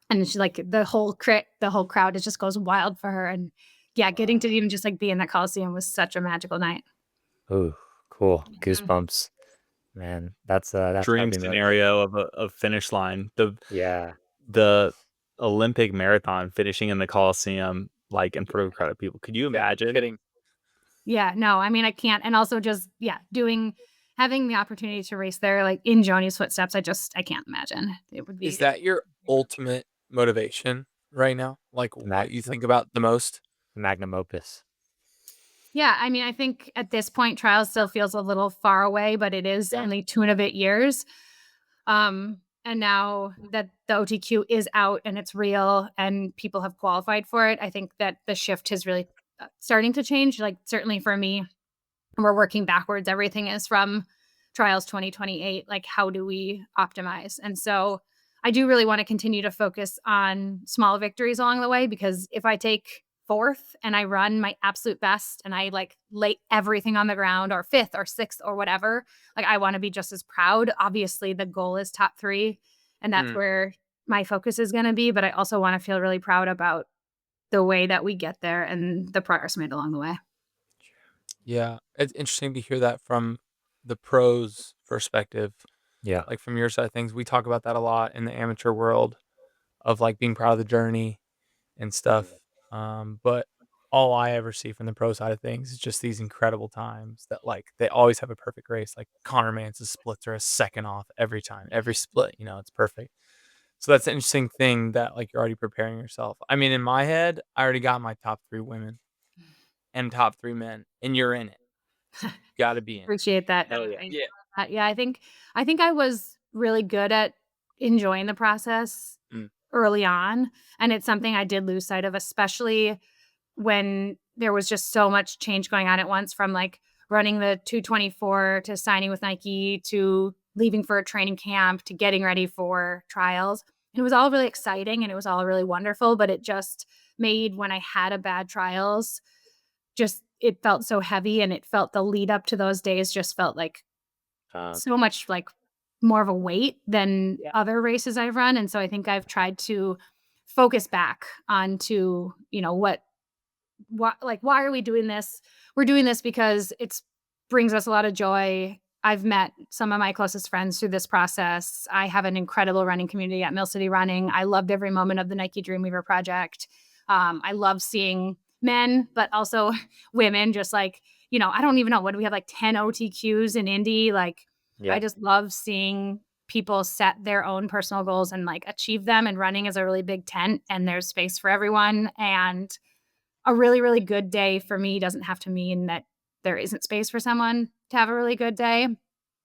D: And she like the whole crowd, it just goes wild for her. And yeah, getting to even just like be in that Coliseum was such a magical night.
A: Oh, cool. Goosebumps. Man, that's
B: dream scenario of a finish line. The Olympic marathon finishing in the Coliseum, like in front of a crowd of people. Could you imagine?
D: Yeah, no, I mean I can't. And also just having the opportunity to race there, like in Joni's footsteps, I can't imagine. It would be.
C: Is that your ultimate motivation right now? Like what you think about the most?
A: Magnum opus.
D: Yeah, I mean, I think at this point, trials still feels a little far away, but it is only 2.5 years. And now that the OTQ is out and it's real and people have qualified for it, I think that the shift is really starting to change. Like certainly for me, we're working backwards. Everything is from trials 2028. Like how do we optimize? And so I do really want to continue to focus on small victories along the way, because if I take 4th and I run my absolute best and I like lay everything on the ground, or 5th or 6th or whatever, like I want to be just as proud. Obviously the goal is top 3 and that's where my focus is going to be. But I also want to feel really proud about the way that we get there and the progress made along the way.
C: Yeah. It's interesting to hear that from the pros perspective.
A: Yeah.
C: Like from your side of things, we talk about that a lot in the amateur world of like being proud of the journey and stuff. But all I ever see from the pro side of things is just these incredible times that like they always have a perfect race. Like Connor Mance's splits are a second off every time, every split, it's perfect. So that's an interesting thing that like you're already preparing yourself. I mean, in my head, I already got my top 3 women. and top 3 men, and you're in it. Got to be in it.
D: Appreciate that.
B: Hell yeah.
C: Yeah.
D: I think I was really good at enjoying the process early on, and it's something I did lose sight of, especially when there was just so much change going on at once, from like running the 224 to signing with Nike to leaving for a training camp to getting ready for trials. And it was all really exciting and it was all really wonderful, but it just made, when I had a bad trials, just it felt so heavy, and it felt, the lead up to those days just felt like so much like more of a weight than other races I've run. And so I think I've tried to focus back onto, you know, why are we doing this? We're doing this because it brings us a lot of joy. I've met some of my closest friends through this process. I have an incredible running community at Mill City Running. I loved every moment of the Nike Dreamweaver project. I love seeing men, but also women, just like, you know, I don't even know, what do we have, like 10 OTQs in Indy? Like, I just love seeing people set their own personal goals and like achieve them. And running is a really big tent, and there's space for everyone. And a really, really good day for me doesn't have to mean that there isn't space for someone to have a really good day.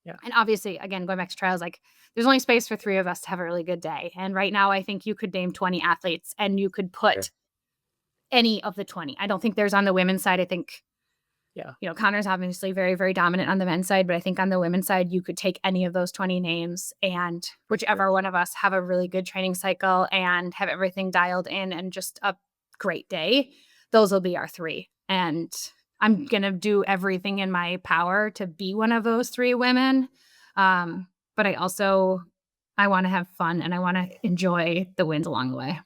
A: Yeah.
D: And obviously, again, going back to trials, like there's only space for 3 of us to have a really good day. And right now, I think you could name 20 athletes and you could put any of the 20. I don't think there's on the women's side. I think, you know, Connor's obviously very, very dominant on the men's side, but I think on the women's side, you could take any of those 20 names, and whichever one of us have a really good training cycle and have everything dialed in and just a great day, those will be our 3. And I'm going to do everything in my power to be one of those 3 women. But I want to have fun, and I want to enjoy the wins along the way.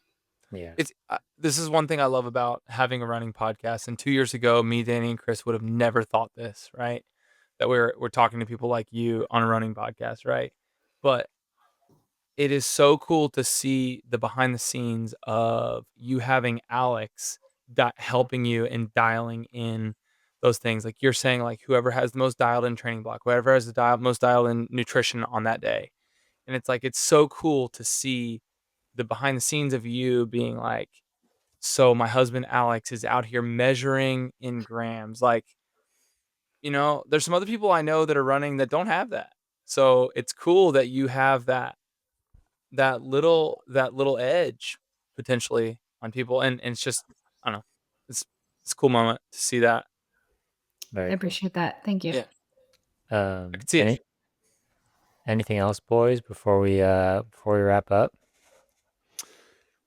A: Yeah.
C: It's this is one thing I love about having a running podcast. And 2 years ago, me, Danny, and Chris would have never thought this, right? That we're talking to people like you on a running podcast, right? But it is so cool to see the behind the scenes of you having Alex helping you and dialing in those things. Like you're saying, like whoever has the most dialed in training block, whoever has the most dialed in nutrition on that day. And it's like, it's so cool to see the behind the scenes of you being like, so my husband Alex is out here measuring in grams. Like, you know, there's some other people I know that are running that don't have that. So it's cool that you have that little edge potentially on people. And it's just, I don't know, it's a cool moment to see that.
D: I appreciate that. Thank you.
C: Yeah.
A: I
C: could see it.
A: Anything else, boys, before we wrap up?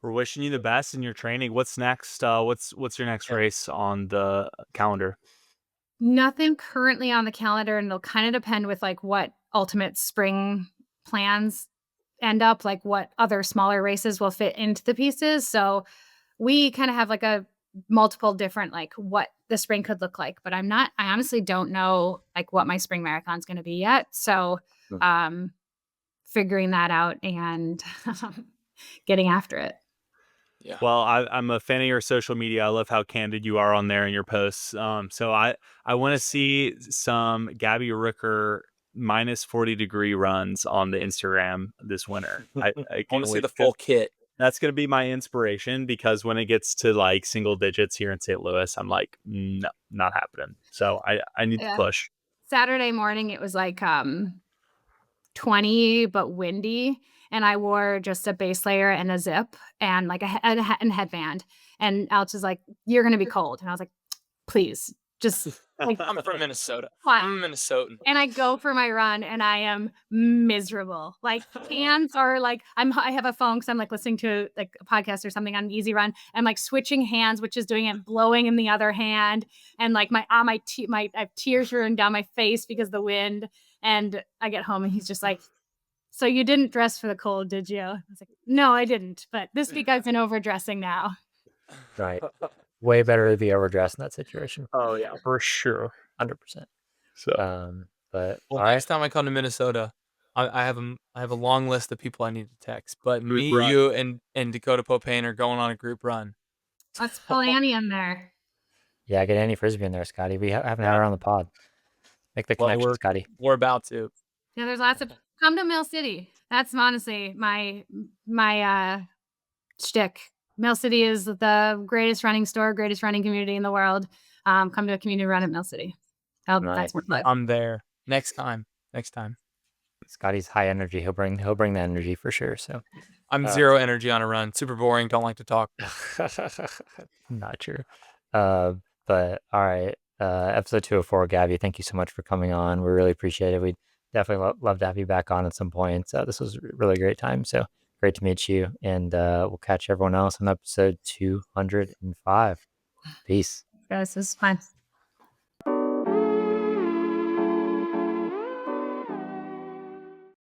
B: We're wishing you the best in your training. What's next? What's your next race on the calendar?
D: Nothing currently on the calendar, and it'll kind of depend with like what ultimate spring plans end up, like what other smaller races will fit into the pieces. So we kind of have like a multiple different, like what the spring could look like, but I honestly don't know like what my spring marathon is going to be yet. So figuring that out and getting after it.
B: Yeah. Well, I'm a fan of your social media. I love how candid you are on there in your posts. So I want to see some Gabi Rooker minus 40-degree runs on the Instagram this winter. I
C: want to see the full kit.
B: That's going to be my inspiration, because when it gets to like single digits here in St. Louis, I'm like, no, not happening. So I need to push.
D: Saturday morning, it was like 20 but windy, and I wore just a base layer and a zip and like a headband, and Alex was like, you're gonna be cold, and I was like, please just like,
C: I'm from Minnesota.
D: What?
C: I'm a Minnesotan.
D: And I go for my run and I am miserable. Like hands are like, I have a phone because I'm like listening to like a podcast or something on an easy run. I'm like switching hands, which is doing it, blowing in the other hand. And like I have tears running down my face because of the wind. And I get home and he's just like, so you didn't dress for the cold, did you? I was like, no, I didn't. But this week I've been overdressing now.
A: Right. Way better to be overdressed in that situation.
B: Oh yeah, for sure.
A: 100%.
B: So,
C: but next time I come to Minnesota, I have a long list of people I need to text. But me, you, and Dakota Popane are going on a group run.
D: Let's pull Annie in there.
A: Yeah, get Annie Frisbee in there, Scotty. We haven't had her on the pod. Make the connection, Scotty.
C: We're about to.
D: Yeah, there's lots of come to Mill City. That's honestly my shtick. Mill City is the greatest running store, greatest running community in the world. come to a community run at Mill City. That's
A: Nice.
D: more live.
C: I'm there next time.
A: Scotty's high energy. He'll bring the energy for sure. So
C: I'm zero energy on a run. Super boring. Don't like to talk.
A: not true. But all right. Episode 204, Gabi, thank you so much for coming on. We really appreciate it. We'd definitely love to have you back on at some point. This was a really great time. So great to meet you. And we'll catch everyone else on episode 205. Peace.
D: Guys, this is fun.